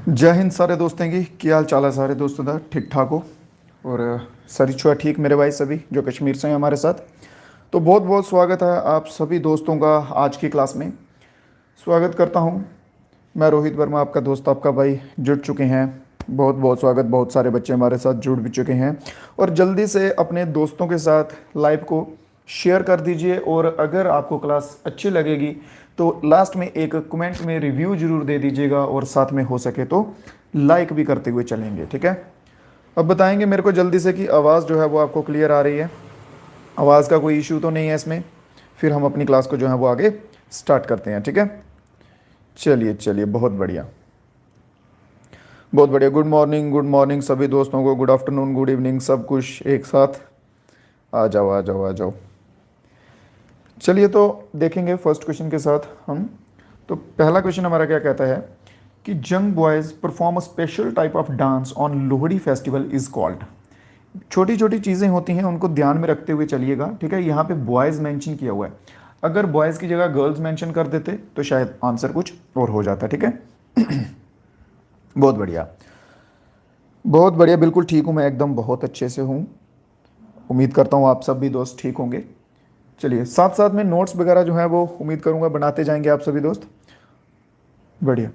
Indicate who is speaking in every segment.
Speaker 1: जय हिंद सारे दोस्तों की क्या हाल चाल है सारे दोस्तों का ठीक ठाक हो। और सारी छुआ ठीक मेरे भाई सभी जो कश्मीर से हैं हमारे साथ। तो बहुत बहुत स्वागत है आप सभी दोस्तों का आज की क्लास में। स्वागत करता हूं। मैं रोहित वर्मा आपका दोस्त आपका भाई जुड़ चुके हैं। बहुत बहुत स्वागत। बहुत सारे बच्चे हमारे साथ जुड़ भी चुके हैं और जल्दी से अपने दोस्तों के साथ लाइव को शेयर कर दीजिए। और अगर आपको क्लास अच्छी लगेगी तो लास्ट में एक कमेंट में रिव्यू जरूर दे दीजिएगा और साथ में हो सके तो लाइक भी करते हुए चलेंगे, ठीक है। अब बताएंगे मेरे को जल्दी से कि आवाज़ जो है वो आपको क्लियर आ रही है, आवाज़ का कोई इशू तो नहीं है इसमें। फिर हम अपनी क्लास को जो है वो आगे स्टार्ट करते हैं, ठीक है। चलिए चलिए, बहुत बढ़िया बहुत बढ़िया। गुड मॉर्निंग सभी दोस्तों को, गुड आफ्टरनून, गुड इवनिंग, सब कुछ एक साथ। आ जाओ आ जाओ आ जाओ। चलिए तो देखेंगे फर्स्ट क्वेश्चन के साथ हम। तो पहला क्वेश्चन हमारा क्या कहता है कि जंग boys perform a special type of dance on Lohri festival is called. छोटी छोटी चीज़ें होती हैं उनको ध्यान में रखते हुए चलिएगा, ठीक है। यहाँ पे बॉयज़ मेंशन किया हुआ है, अगर बॉयज़ की जगह गर्ल्स मेंशन कर देते तो शायद आंसर कुछ और हो जाता, ठीक है। बहुत बढ़िया बहुत बढ़िया, बिल्कुल ठीक हूँ मैं एकदम, बहुत अच्छे से हूँ। उम्मीद करता हूँ आप सब भी दोस्त ठीक होंगे। चलिए साथ साथ में नोट्स वगैरह जो है वो उम्मीद करूँगा बनाते जाएंगे आप सभी दोस्त। बढ़िया।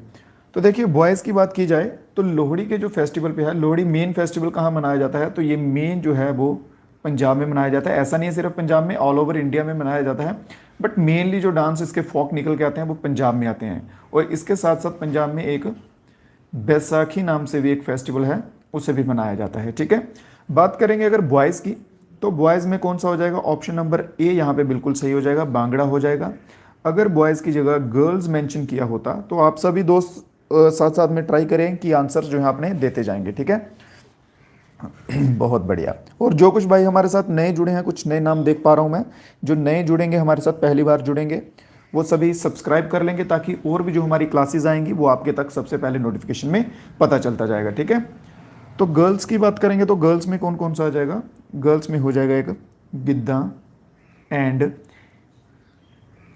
Speaker 1: तो देखिए बॉयज़ की बात की जाए तो लोहड़ी के जो फेस्टिवल पे है, लोहड़ी मेन फेस्टिवल कहाँ मनाया जाता है, तो ये मेन जो है वो पंजाब में मनाया जाता है। ऐसा नहीं है सिर्फ पंजाब में, ऑल ओवर इंडिया में मनाया जाता है। बट मेनली जो डांस इसके फोक निकल के आते हैं वो पंजाब में आते हैं। और इसके साथ साथ पंजाब में एक बैसाखी नाम से भी एक फेस्टिवल है, उसे भी मनाया जाता है, ठीक है। बात करेंगे अगर बॉयज़ की, तो बॉयज़ में कौन सा हो जाएगा, ऑप्शन नंबर ए यहाँ पे बिल्कुल सही हो जाएगा, भांगड़ा हो जाएगा। अगर बॉयज़ की जगह गर्ल्स मेंशन किया होता तो आप सभी दोस्त साथ साथ में ट्राई करें कि आंसर जो है आपने देते जाएंगे, ठीक है। बहुत बढ़िया। और जो कुछ भाई हमारे साथ नए जुड़े हैं, कुछ नए नाम देख पा रहा हूँ मैं, जो नए जुड़ेंगे हमारे साथ पहली बार जुड़ेंगे वो सभी सब्सक्राइब कर लेंगे ताकि और भी जो हमारी क्लासेस आएंगी वो आपके तक सबसे पहले नोटिफिकेशन में पता चलता जाएगा, ठीक है। तो गर्ल्स की बात करेंगे तो गर्ल्स में कौन कौन सा आ जाएगा, गर्ल्स में हो जाएगा एक गिद्दा एंड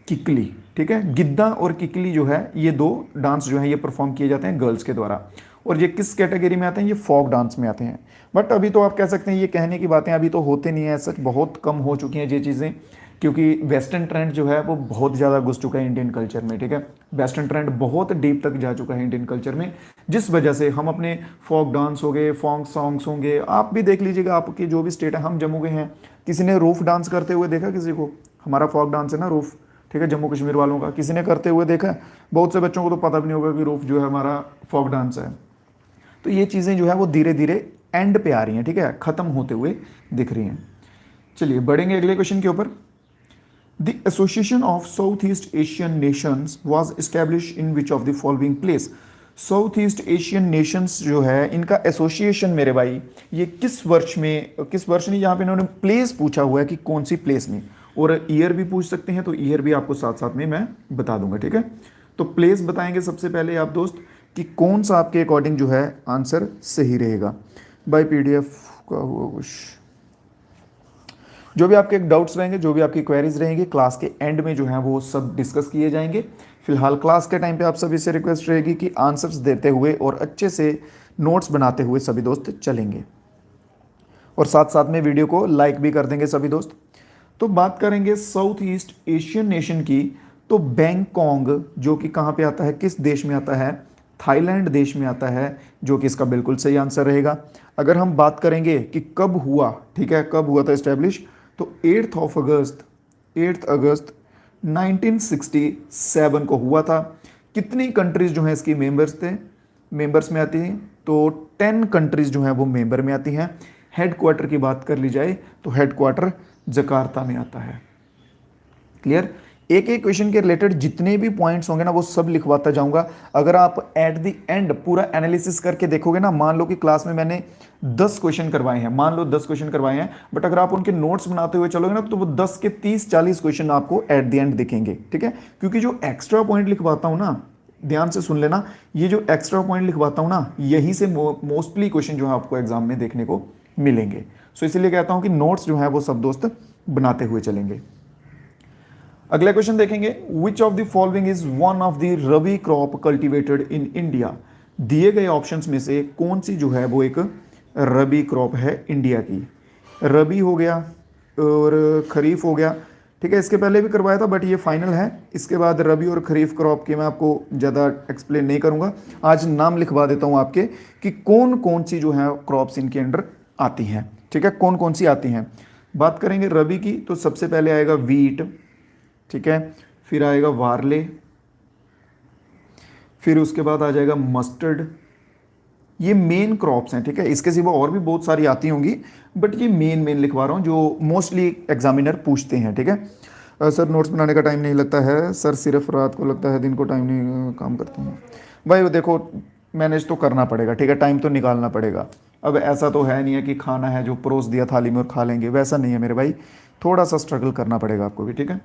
Speaker 1: किकली, ठीक है। गिद्दा और किकली जो है ये दो डांस जो है ये परफॉर्म किए जाते हैं गर्ल्स के द्वारा। और ये किस कैटेगरी में आते हैं, ये फोक डांस में आते हैं। बट अभी तो आप कह सकते हैं ये कहने की बातें अभी तो होते नहीं है, सच बहुत कम हो चुकी हैं ये चीज़ें, क्योंकि वेस्टर्न ट्रेंड जो है वो बहुत ज़्यादा घुस चुका है इंडियन कल्चर में, ठीक है। वेस्टर्न ट्रेंड बहुत डीप तक जा चुका है इंडियन कल्चर में, जिस वजह से हम अपने फोक डांस हो गए, फोक सॉन्ग्स होंगे, आप भी देख लीजिएगा आपकी जो भी स्टेट है, हम जम्मू के हैं, किसी ने रूफ डांस करते हुए देखा किसी को, हमारा फोक डांस है ना रूफ, ठीक है, जम्मू कश्मीर वालों का, किसी ने करते हुए देखा है? बहुत से बच्चों को तो पता भी नहीं होगा कि रूफ जो है हमारा फोक डांस है। तो ये चीज़ें जो है वो धीरे धीरे एंड पे आ रही हैं, ठीक है, ख़त्म होते हुए दिख रही हैं। चलिए बढ़ेंगे अगले क्वेश्चन के ऊपर। The association of south east Asian Nations was establish in which of the following place. South east Asian Nations जो है इनका एसोसिएशन मेरे भाई ये किस वर्ष में, किस वर्ष नहीं, यहाँ पे इन्होंने प्लेस पूछा हुआ है कि कौन सी प्लेस में, और ईयर भी पूछ सकते हैं, तो ईयर भी आपको साथ साथ में मैं बता दूंगा, ठीक है। तो प्लेस बताएंगे सबसे पहले आप दोस्त कि कौन सा आपके अकॉर्डिंग जो है आंसर सही रहेगा। बाय पीडीएफ का हुआ कुछ, जो भी आपके डाउट्स रहेंगे, जो भी आपकी क्वेरीज रहेंगी क्लास के एंड में जो है वो सब डिस्कस किए जाएंगे। फिलहाल क्लास के टाइम पे आप सभी से रिक्वेस्ट रहेगी कि आंसर्स देते हुए और अच्छे से नोट्स बनाते हुए सभी दोस्त चलेंगे, और साथ साथ में वीडियो को लाइक भी कर देंगे सभी दोस्त। तो बात करेंगे साउथ ईस्ट एशियन नेशन की, तो बैंकॉन्ग जो कि कहाँ पे आता है, किस देश में आता है, थाईलैंड देश में आता है, जो कि इसका बिल्कुल सही आंसर रहेगा। अगर हम बात करेंगे कि कब हुआ, ठीक है, कब हुआ था इस्टेब्लिश, तो 8 अगस्त 1967 को हुआ था। कितनी कंट्रीज जो हैं इसकी मेंबर्स में आती हैं, तो 10 कंट्रीज जो हैं वो मेंबर में आती हैं। हेडक्वार्टर की बात कर ली जाए तो हेडक्वार्टर जकार्ता में आता है। क्लियर। एक एक क्वेश्चन के रिलेटेड जितने भी पॉइंट्स होंगे ना वो सब लिखवाता जाऊंगा। अगर आप एट द एंड पूरा एनालिसिस करके देखोगे ना, मान लो कि क्लास में मैंने 10 क्वेश्चन करवाए हैं, मान लो 10 क्वेश्चन करवाए हैं, बट अगर आप उनके नोट्स बनाते हुए चलोगे ना तो वो 10 के 30-40 क्वेश्चन आपको एट द एंड दिखेंगे, ठीक है। क्योंकि जो एक्स्ट्रा पॉइंट लिखवाता हूं ना, ध्यान से सुन लेना, ये जो एक्स्ट्रा पॉइंट लिखवाता हूं ना, यहीं से मोस्टली क्वेश्चन जो है आपको एग्जाम में देखने को मिलेंगे। सो इसीलिए कहता हूं कि नोट्स जो है वो सब दोस्त बनाते हुए चलेंगे। अगला क्वेश्चन देखेंगे, which of the following is one of the rabi crop cultivated in India. दिए गए ऑप्शंस में से कौन सी जो है वो एक रबी क्रॉप है इंडिया की? रबी हो गया और खरीफ हो गया, ठीक है, इसके पहले भी करवाया था बट ये फाइनल है। इसके बाद रबी और खरीफ क्रॉप के मैं आपको ज़्यादा एक्सप्लेन नहीं करूँगा, आज नाम लिखवा देता हूँ आपके कि कौन कौन सी जो है क्रॉप्स इनके अंडर आती हैं, ठीक है, कौन कौन सी आती हैं। बात करेंगे रबी की तो सबसे पहले आएगा वीट, ठीक है, फिर आएगा वार्ले, फिर उसके बाद आ जाएगा मस्टर्ड। ये मेन क्रॉप्स हैं, ठीक है, इसके सिवा और भी बहुत सारी आती होंगी बट ये मेन लिखवा रहा हूँ जो मोस्टली एग्जामिनर पूछते हैं, ठीक है। सर नोट्स बनाने का टाइम नहीं लगता है सर, सिर्फ रात को लगता है, दिन को टाइम नहीं काम करते हैं। भाई देखो मैनेज तो करना पड़ेगा, ठीक है, टाइम तो निकालना पड़ेगा। अब ऐसा तो है नहीं है कि खाना है जो परोस दिया थाली में और खा लेंगे, वैसा नहीं है मेरे भाई, थोड़ा सा स्ट्रगल करना पड़ेगा आपको भी, ठीक है।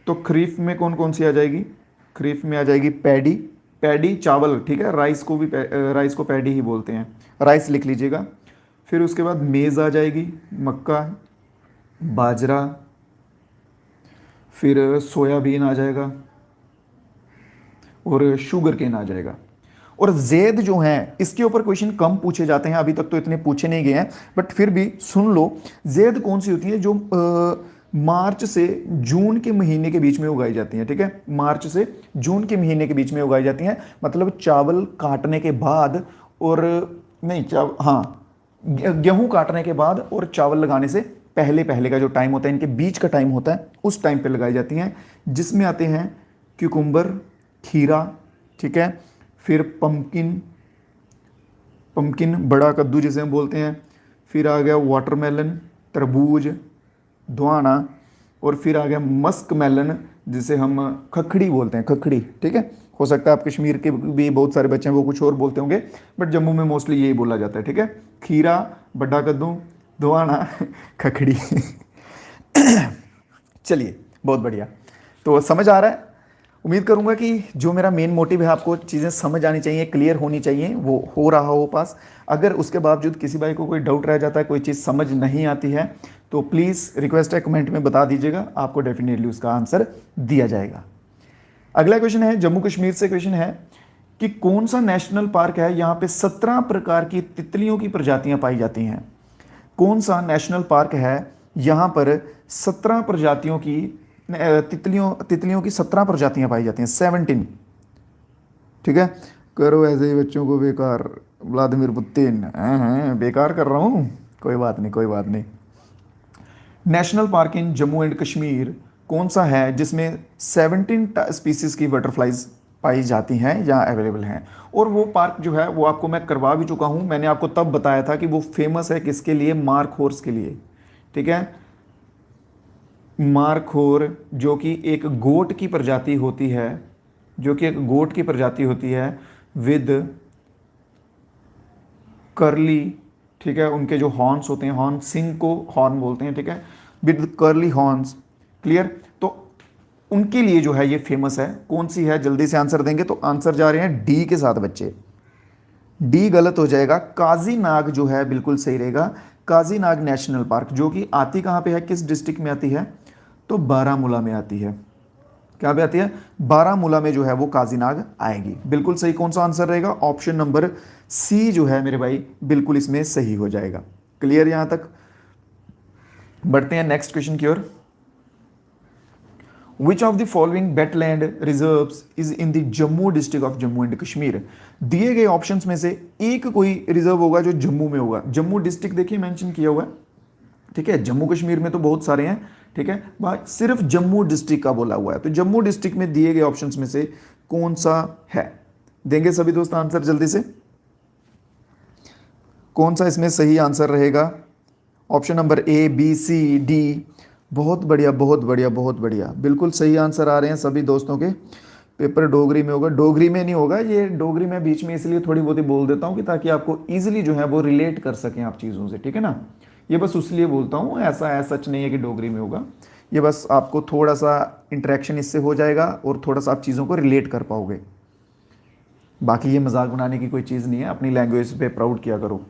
Speaker 1: तो खरीफ में कौन कौन सी आ जाएगी? खरीफ में आ जाएगी पैडी, पैडी चावल, ठीक है, राइस को भी राइस को पैडी ही बोलते हैं, राइस लिख लीजिएगा। फिर उसके बाद मेज़ आ जाएगी, मक्का, बाजरा, फिर सोयाबीन आ जाएगा और शुगर केन आ जाएगा। और जेद जो है इसके ऊपर क्वेश्चन कम पूछे जाते हैं, अभी तक तो इतने पूछे नहीं गए हैं बट फिर भी सुन लो। जेद कौन सी होती है? जो मार्च से जून के महीने के बीच में उगाई जाती हैं, ठीक है, मार्च से जून के महीने के बीच में उगाई जाती हैं, मतलब चावल काटने के बाद और नहीं हाँ, गेहूं काटने के बाद और चावल लगाने से पहले पहले का जो टाइम होता है, इनके बीच का टाइम होता है, उस टाइम पे लगाई जाती हैं, जिसमें आते हैं क्यूकुम्बर, खीरा, ठीक है, फिर पम्पकिन, बड़ा कद्दू जिसे हम बोलते हैं, फिर आ गया वाटरमेलन, तरबूज, दुआना, और फिर आ गया मस्क मेलन जिसे हम खखड़ी बोलते हैं, खखड़ी, ठीक है। हो सकता है आप कश्मीर के भी बहुत सारे बच्चे हैं वो कुछ और बोलते होंगे बट जम्मू में मोस्टली यही बोला जाता है, ठीक है। खीरा, बड़ा कद्दू, दुआना, खखड़ी। चलिए बहुत बढ़िया, तो समझ आ रहा है। उम्मीद करूंगा कि जो मेरा मेन मोटिव है आपको चीज़ें समझ आनी चाहिए, क्लियर होनी चाहिए, वो हो रहा हो पास। अगर उसके बावजूद किसी भाई को कोई डाउट रह जाता है, कोई चीज़ समझ नहीं आती है तो प्लीज़ रिक्वेस्ट है कमेंट में बता दीजिएगा, आपको डेफिनेटली उसका आंसर दिया जाएगा। अगला क्वेश्चन है जम्मू कश्मीर से, क्वेश्चन है कि कौन सा नेशनल पार्क है यहाँ पे 17 प्रकार की तितलियों की प्रजातियां पाई जाती हैं? कौन सा नेशनल पार्क है यहाँ पर 17 प्रजातियों की तितलियों की 17 प्रजातियां पाई जाती हैं, 17, ठीक है। करो ऐसे ही बच्चों को बेकार, व्लादिमीर पुतिन, बेकार कर रहा हूँ, कोई बात नहीं, कोई बात नहीं। National park in Jammu and Kashmir कौन सा है जिसमें 17 स्पीसीज की बटरफ्लाइज पाई जाती हैं या अवेलेबल हैं? और वो पार्क जो है वो आपको मैं करवा भी चुका हूँ, मैंने आपको तब बताया था कि वो फेमस है किसके लिए? मार्क हॉर्स के लिए, ठीक है। मार्क हॉर जो कि एक गोट की प्रजाति होती है, जो कि एक गोट की प्रजाति होती है विद कर्ली, ठीक है, उनके जो हॉर्न्स होते हैं, हॉर्न, सिंग को हॉर्न बोलते हैं, ठीक है, विद कर्ली हॉर्न्स, क्लियर। तो उनके लिए जो है ये फेमस है। कौन सी है? जल्दी से आंसर देंगे तो आंसर जा रहे हैं डी के साथ बच्चे, डी गलत हो जाएगा, काजीनाग जो है बिल्कुल सही रहेगा। काजीनाग नेशनल पार्क जो कि आती कहाँ पे है, किस डिस्ट्रिक्ट में आती है? तो बारामूला में आती है। क्या पे आती है? बारामूला में जो है वो काजीनाग आएगी। बिल्कुल सही कौन सा आंसर रहेगा? ऑप्शन नंबर सी जो है मेरे भाई बिल्कुल इसमें सही हो जाएगा। क्लियर यहां तक? बढ़ते हैं नेक्स्ट क्वेश्चन की ओर। Which of the following wetland reserves is in the Jammu district of Jammu and Kashmir? दिए गए ऑप्शंस में से एक कोई रिजर्व होगा जो जम्मू में होगा। जम्मू डिस्ट्रिक्ट देखिए मेंशन किया हुआ है, ठीक है, जम्मू कश्मीर में तो बहुत सारे हैं, ठीक है, बात सिर्फ जम्मू डिस्ट्रिक्ट का बोला हुआ है। तो जम्मू डिस्ट्रिक्ट में दिए गए ऑप्शंस में से कौन सा है? देंगे सभी दोस्त आंसर जल्दी से, कौन सा इसमें सही आंसर रहेगा? Option number A, B, C, D. बहुत बढ़िया, बहुत बढ़िया, बहुत बढ़िया, बिल्कुल सही आंसर आ रहे हैं सभी दोस्तों के। पेपर डोगरी में होगा, डोगरी में नहीं होगा, ये डोगरी में बीच में इसलिए थोड़ी बहुत ही बोल देता हूँ कि ताकि आपको ईजिली जो है वो रिलेट कर सकें आप चीज़ों से, ठीक है ना। ये बस उसलिए बोलता हूँ, ऐसा है सच नहीं है कि डोगरी में होगा, ये बस आपको थोड़ा सा इंटरेक्शन इससे हो जाएगा और थोड़ा सा आप चीज़ों को रिलेट कर पाओगे। बाकी ये मजाक बनाने की कोई चीज़ नहीं है, अपनी लैंग्वेज पे प्राउड किया करो।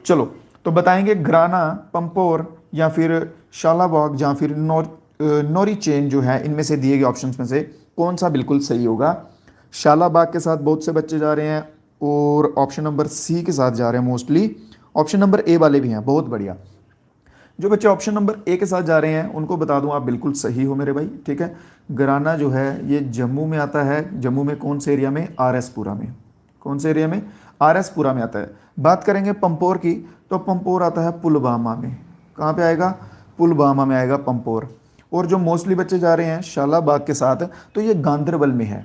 Speaker 1: चलो तो बताएंगे ग्राना, पंपोर या फिर शालाबाग या फिर नौरी चेन जो है, इनमें से दिए गए ऑप्शंस में से कौन सा बिल्कुल सही होगा? शालाबाग के साथ बहुत से बच्चे जा रहे हैं और ऑप्शन नंबर सी के साथ जा रहे हैं मोस्टली। ऑप्शन नंबर ए वाले भी हैं, बहुत बढ़िया। जो बच्चे ऑप्शन नंबर ए के साथ जा रहे हैं उनको बता दूं आप बिल्कुल सही हो मेरे भाई, ठीक है। गराना जो है ये जम्मू में आता है। जम्मू में कौन से एरिया में? RS पुरा में। कौन से एरिया में? RS पुरा में आता है। बात करेंगे पंपोर की, तो पंपोर आता है पुलवामा में। कहाँ पे आएगा? पुलवामा में आएगा पंपोर। और जो मोस्टली बच्चे जा रहे हैं शालाबाग के साथ, तो ये गांदरबल में है।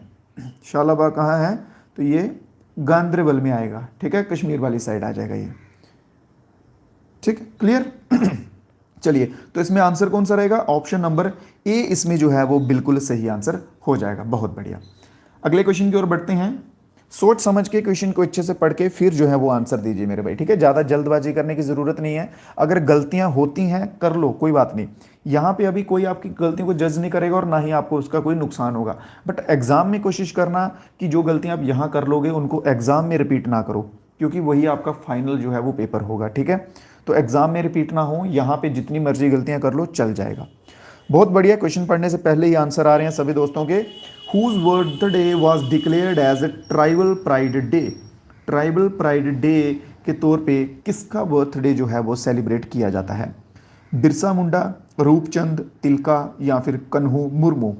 Speaker 1: शालाबाग कहाँ है? तो ये गांदरबल में आएगा, ठीक है, कश्मीर वाली साइड आ जाएगा ये, ठीक, क्लियर। चलिए, तो इसमें आंसर कौन सा रहेगा? ऑप्शन नंबर ए इसमें जो है वो बिल्कुल सही आंसर हो जाएगा। बहुत बढ़िया। अगले क्वेश्चन की ओर बढ़ते हैं। सोच समझ के क्वेश्चन को अच्छे से पढ़ के फिर जो है वो आंसर दीजिए मेरे भाई, ठीक है। ज़्यादा जल्दबाजी करने की ज़रूरत नहीं है। अगर गलतियां होती हैं कर लो, कोई बात नहीं। यहाँ पे अभी कोई आपकी गलतियों को जज नहीं करेगा और ना ही आपको उसका कोई नुकसान होगा। बट एग्जाम में कोशिश करना कि जो गलतियां आप यहाँ कर लोगे उनको एग्जाम में रिपीट ना करो, क्योंकि वही आपका फाइनल जो है वो पेपर होगा, ठीक है। तो एग्जाम में रिपीट ना हो, यहाँ पे जितनी मर्जी गलतियां कर लो चल जाएगा। बहुत बढ़िया। क्वेश्चन पढ़ने से पहले ही आंसर आ रहे हैं सभी दोस्तों के। Whose birthday was declared as a tribal pride day? Tribal pride day के तौर पे किसका बर्थडे जो है वो सेलिब्रेट किया जाता है? बिरसा मुंडा, रूपचंद, तिलका या फिर कन्हू मुर्मू?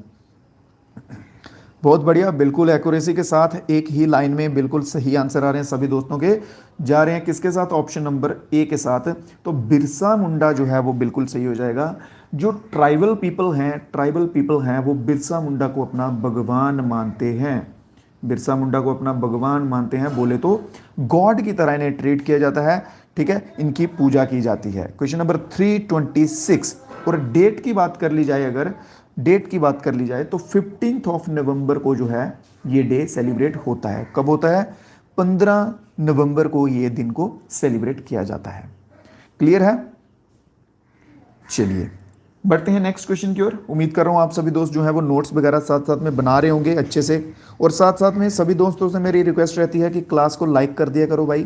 Speaker 1: बहुत बढ़िया, बिल्कुल एक्यूरेसी के साथ एक ही लाइन में बिल्कुल सही आंसर आ रहे हैं सभी दोस्तों के। जा रहे हैं किसके साथ? ऑप्शन नंबर ए के साथ। तो बिरसा मुंडा जो है वो बिल्कुल सही हो जाएगा। जो ट्राइबल पीपल हैं वो बिरसा मुंडा को अपना भगवान मानते हैं। बिरसा मुंडा को अपना भगवान मानते हैं, बोले तो गॉड की तरह इन्हें ट्रीट किया जाता है, ठीक है। इनकी पूजा की जाती है। Question number 326। और डेट की बात कर ली जाए, अगर डेट की बात कर ली जाए तो 15 ऑफ नवंबर को जो है ये डे सेलिब्रेट होता है। कब होता है? 15 नवंबर को ये दिन को सेलिब्रेट किया जाता है। क्लियर है? चलिए बढ़ते हैं नेक्स्ट क्वेश्चन की ओर। उम्मीद कर रहा हूँ आप सभी दोस्त जो है वो नोट्स वगैरह साथ साथ में बना रहे होंगे अच्छे से। और साथ साथ में सभी दोस्तों से मेरी रिक्वेस्ट रहती है कि क्लास को लाइक कर दिया करो भाई,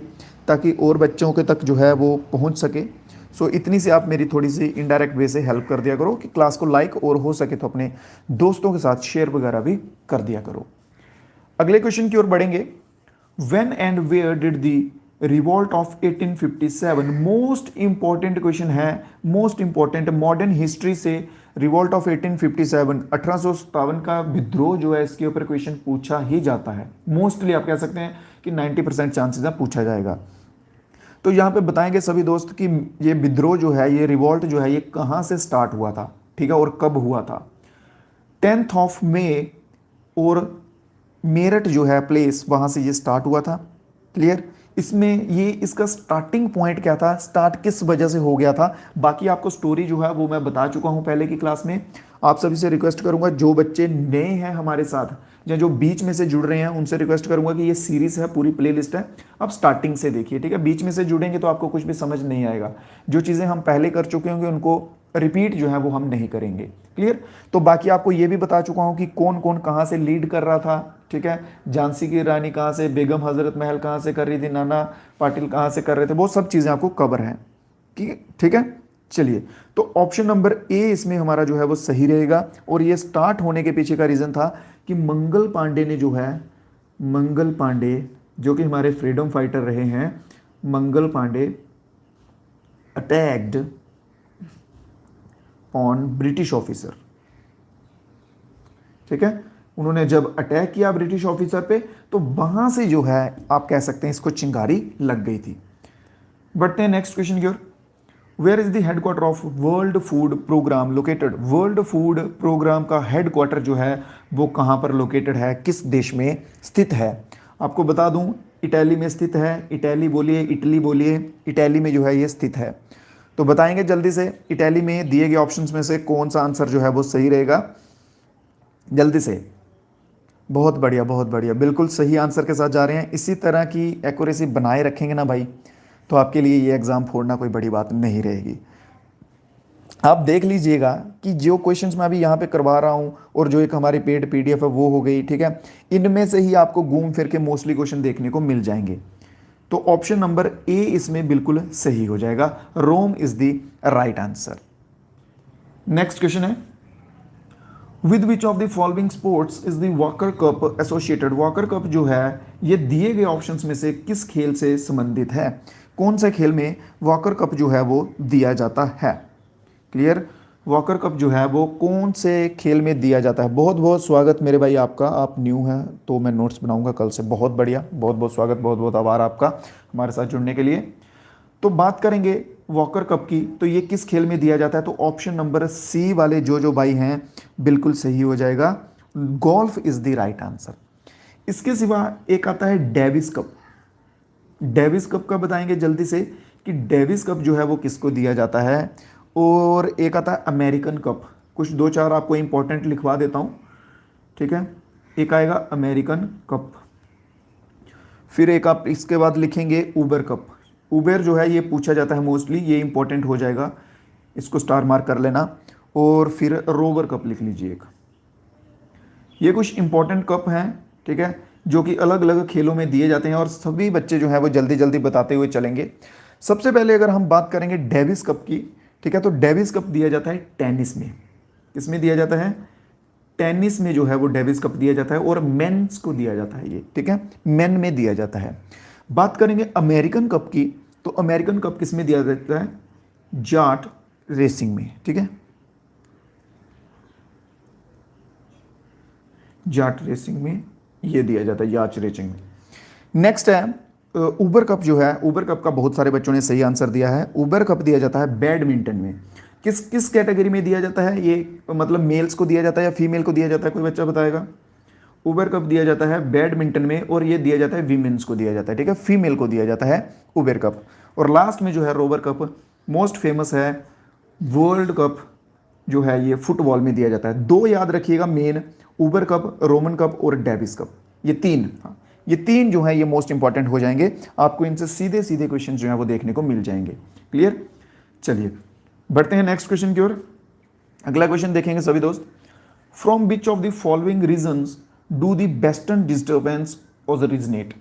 Speaker 1: ताकि और बच्चों के तक जो है वो पहुँच सके। सो इतनी सी आप मेरी थोड़ी सी इनडायरेक्ट वे से हेल्प कर दिया करो कि क्लास को लाइक, और हो सके तो अपने दोस्तों के साथ शेयर वगैरह भी कर दिया करो। अगले क्वेश्चन की ओर बढ़ेंगे। When and where did the revolt of 1857? Most important question है, मोस्ट इंपॉर्टेंट। मॉडर्न हिस्ट्री से रिवॉल्ट ऑफ 1857 1857 का विद्रोह जो है इसके ऊपर क्वेश्चन पूछा ही जाता है। मोस्टली आप कह सकते हैं कि 90% चांसेस है पूछा जाएगा। तो यहाँ पे बताएंगे सभी दोस्त कि ये विद्रोह जो है, ये रिवॉल्ट जो है, ये कहाँ से स्टार्ट हुआ था, ठीक है, और कब हुआ था। 10th ऑफ मई और मेरठ जो है प्लेस, वहाँ से ये स्टार्ट हुआ था। क्लियर? इसमें ये इसका स्टार्टिंग पॉइंट क्या था, स्टार्ट किस वजह से हो गया था, बाकी आपको स्टोरी जो है वो मैं बता चुका हूँ पहले की क्लास में। आप सभी से रिक्वेस्ट करूंगा जो बच्चे नए हैं हमारे साथ या जो बीच में से जुड़ रहे हैं उनसे रिक्वेस्ट करूंगा कि ये सीरीज है, पूरी प्लेलिस्ट है, आप स्टार्टिंग से देखिए, ठीक है। बीच में से जुड़ेंगे तो आपको कुछ भी समझ नहीं आएगा। जो चीज़ें हम पहले कर चुके होंगे उनको रिपीट जो है वो हम नहीं करेंगे। क्लियर? तो बाकी आपको ये भी बता चुका हूँ कि कौन कौन कहाँ से लीड कर रहा था, ठीक है। झांसी की रानी कहाँ से, बेगम हजरत महल कहाँ से कर रही थी, नाना पाटिल कहाँ से कर रहे थे, वो सब चीज़ें आपको कवर हैं, ठीक है। चलिए, तो ऑप्शन नंबर ए इसमें हमारा जो है वो सही रहेगा। और ये स्टार्ट होने के पीछे का रीज़न था कि मंगल पांडे ने जो है, मंगल पांडे जो कि हमारे फ्रीडम फाइटर रहे हैं, Mangal Pandey attacked on British officer, ठीक है। उन्होंने जब अटैक किया ब्रिटिश ऑफिसर पे तो वहां से जो है आप कह सकते हैं इसको चिंगारी लग गई थी। बढ़ते हैं नेक्स्ट क्वेश्चन की ओर। Where is the headquarter of world food programme located? World food programme का हेडक्वार्टर जो है वो कहां पर लोकेटेड है, किस देश में स्थित है? आपको बता दूं इटली में स्थित है। इटली बोलिए, इटली बोलिए, इटली में जो है ये स्थित है। तो बताएंगे जल्दी से, इटली में दिए गए ऑप्शंस में से कौन सा आंसर जो है वो सही रहेगा, जल्दी से। बहुत बढ़िया, बहुत बढ़िया, बिल्कुल सही आंसर के साथ जा रहे हैं। इसी तरह की एक्यूरेसी बनाए रखेंगे ना भाई, तो आपके लिए ये एग्ज़ाम फोड़ना कोई बड़ी बात नहीं रहेगी। आप देख लीजिएगा कि जो क्वेश्चंस मैं अभी यहाँ पे करवा रहा हूँ और जो एक हमारी पेड पीडीएफ है वो हो गई, ठीक है। इनमें से ही आपको घूम फिर के मोस्टली क्वेश्चन देखने को मिल जाएंगे। तो ऑप्शन नंबर ए इसमें बिल्कुल सही हो जाएगा। Rome is the right answer. Next question है, with which of the following sports is the Walker cup associated. Walker cup जो है ये दिए गए ऑप्शंस में से किस खेल से संबंधित है? कौन से खेल में वॉकर कप जो है वो दिया जाता है? क्लियर? वॉकर कप जो है वो कौन से खेल में दिया जाता है? बहुत बहुत स्वागत मेरे भाई आपका, आप न्यू हैं तो मैं नोट्स बनाऊंगा कल से। बहुत बढ़िया, बहुत बहुत स्वागत, बहुत बहुत आभार आपका हमारे साथ जुड़ने के लिए। तो बात करेंगे वॉकर कप की, तो ये किस खेल में दिया जाता है? तो ऑप्शन नंबर सी वाले जो भाई हैं बिल्कुल सही हो जाएगा। Golf is the right answer. इसके सिवा एक आता है डेविस कप। डेविस कप का बताएंगे जल्दी से कि डेविस कप जो है वो किसको दिया जाता है। और एक आता है अमेरिकन कप। कुछ दो चार आपको इंपॉर्टेंट लिखवा देता हूँ, ठीक है। एक आएगा अमेरिकन कप, फिर एक आप इसके बाद लिखेंगे उबर कप। उबेर जो है ये पूछा जाता है मोस्टली, ये इंपॉर्टेंट हो जाएगा, इसको स्टार मार्क कर लेना। और फिर रोवर कप लिख लीजिए एक। ये कुछ इंपॉर्टेंट कप हैं, ठीक है, जो कि अलग अलग खेलों में दिए जाते हैं और सभी बच्चे जो है वो जल्दी जल्दी बताते हुए चलेंगे। सबसे पहले अगर हम बात करेंगे डेविस कप की, ठीक है, तो डेविस कप दिया जाता है टेनिस में। किस में दिया जाता है? टेनिस में जो है वो डेविस कप दिया जाता है और मेंस को दिया जाता है ये, ठीक है, मेन में दिया जाता है। बात करेंगे अमेरिकन कप की, तो अमेरिकन कप किस में दिया जाता है? जाट रेसिंग में, ठीक है, जाट रेसिंग में ये दिया जाता है, याच रेसिंग में। नेक्स्ट है उबर कप जो है, उबर कप का बहुत सारे बच्चों ने सही आंसर दिया है। उबर कप दिया जाता है बैडमिंटन में। किस किस कैटेगरी में दिया जाता है ये? मतलब मेल्स को दिया जाता है या फीमेल को दिया जाता है? कोई बच्चा बताएगा? उबर कप दिया जाता है बैडमिंटन में और ये दिया जाता है वीमेंस को दिया जाता है, ठीक है, फीमेल को दिया जाता है उबर कप। और लास्ट में जो है रोवर कप, मोस्ट फेमस है वर्ल्ड कप जो है ये फुटबॉल में दिया जाता है। दो याद रखिएगा मेन, उबर कप, रोमन कप और डेविस कप, ये तीन, हाँ, ये तीन जो है ये मोस्ट इंपॉर्टेंट हो जाएंगे। आपको इनसे सीधे सीधे क्वेश्चन जो है वो देखने को मिल जाएंगे। क्लियर? चलिए बढ़ते हैं नेक्स्ट क्वेश्चन की ओर। अगला क्वेश्चन देखेंगे सभी दोस्त। From which of the following reasons do the western disturbance originate.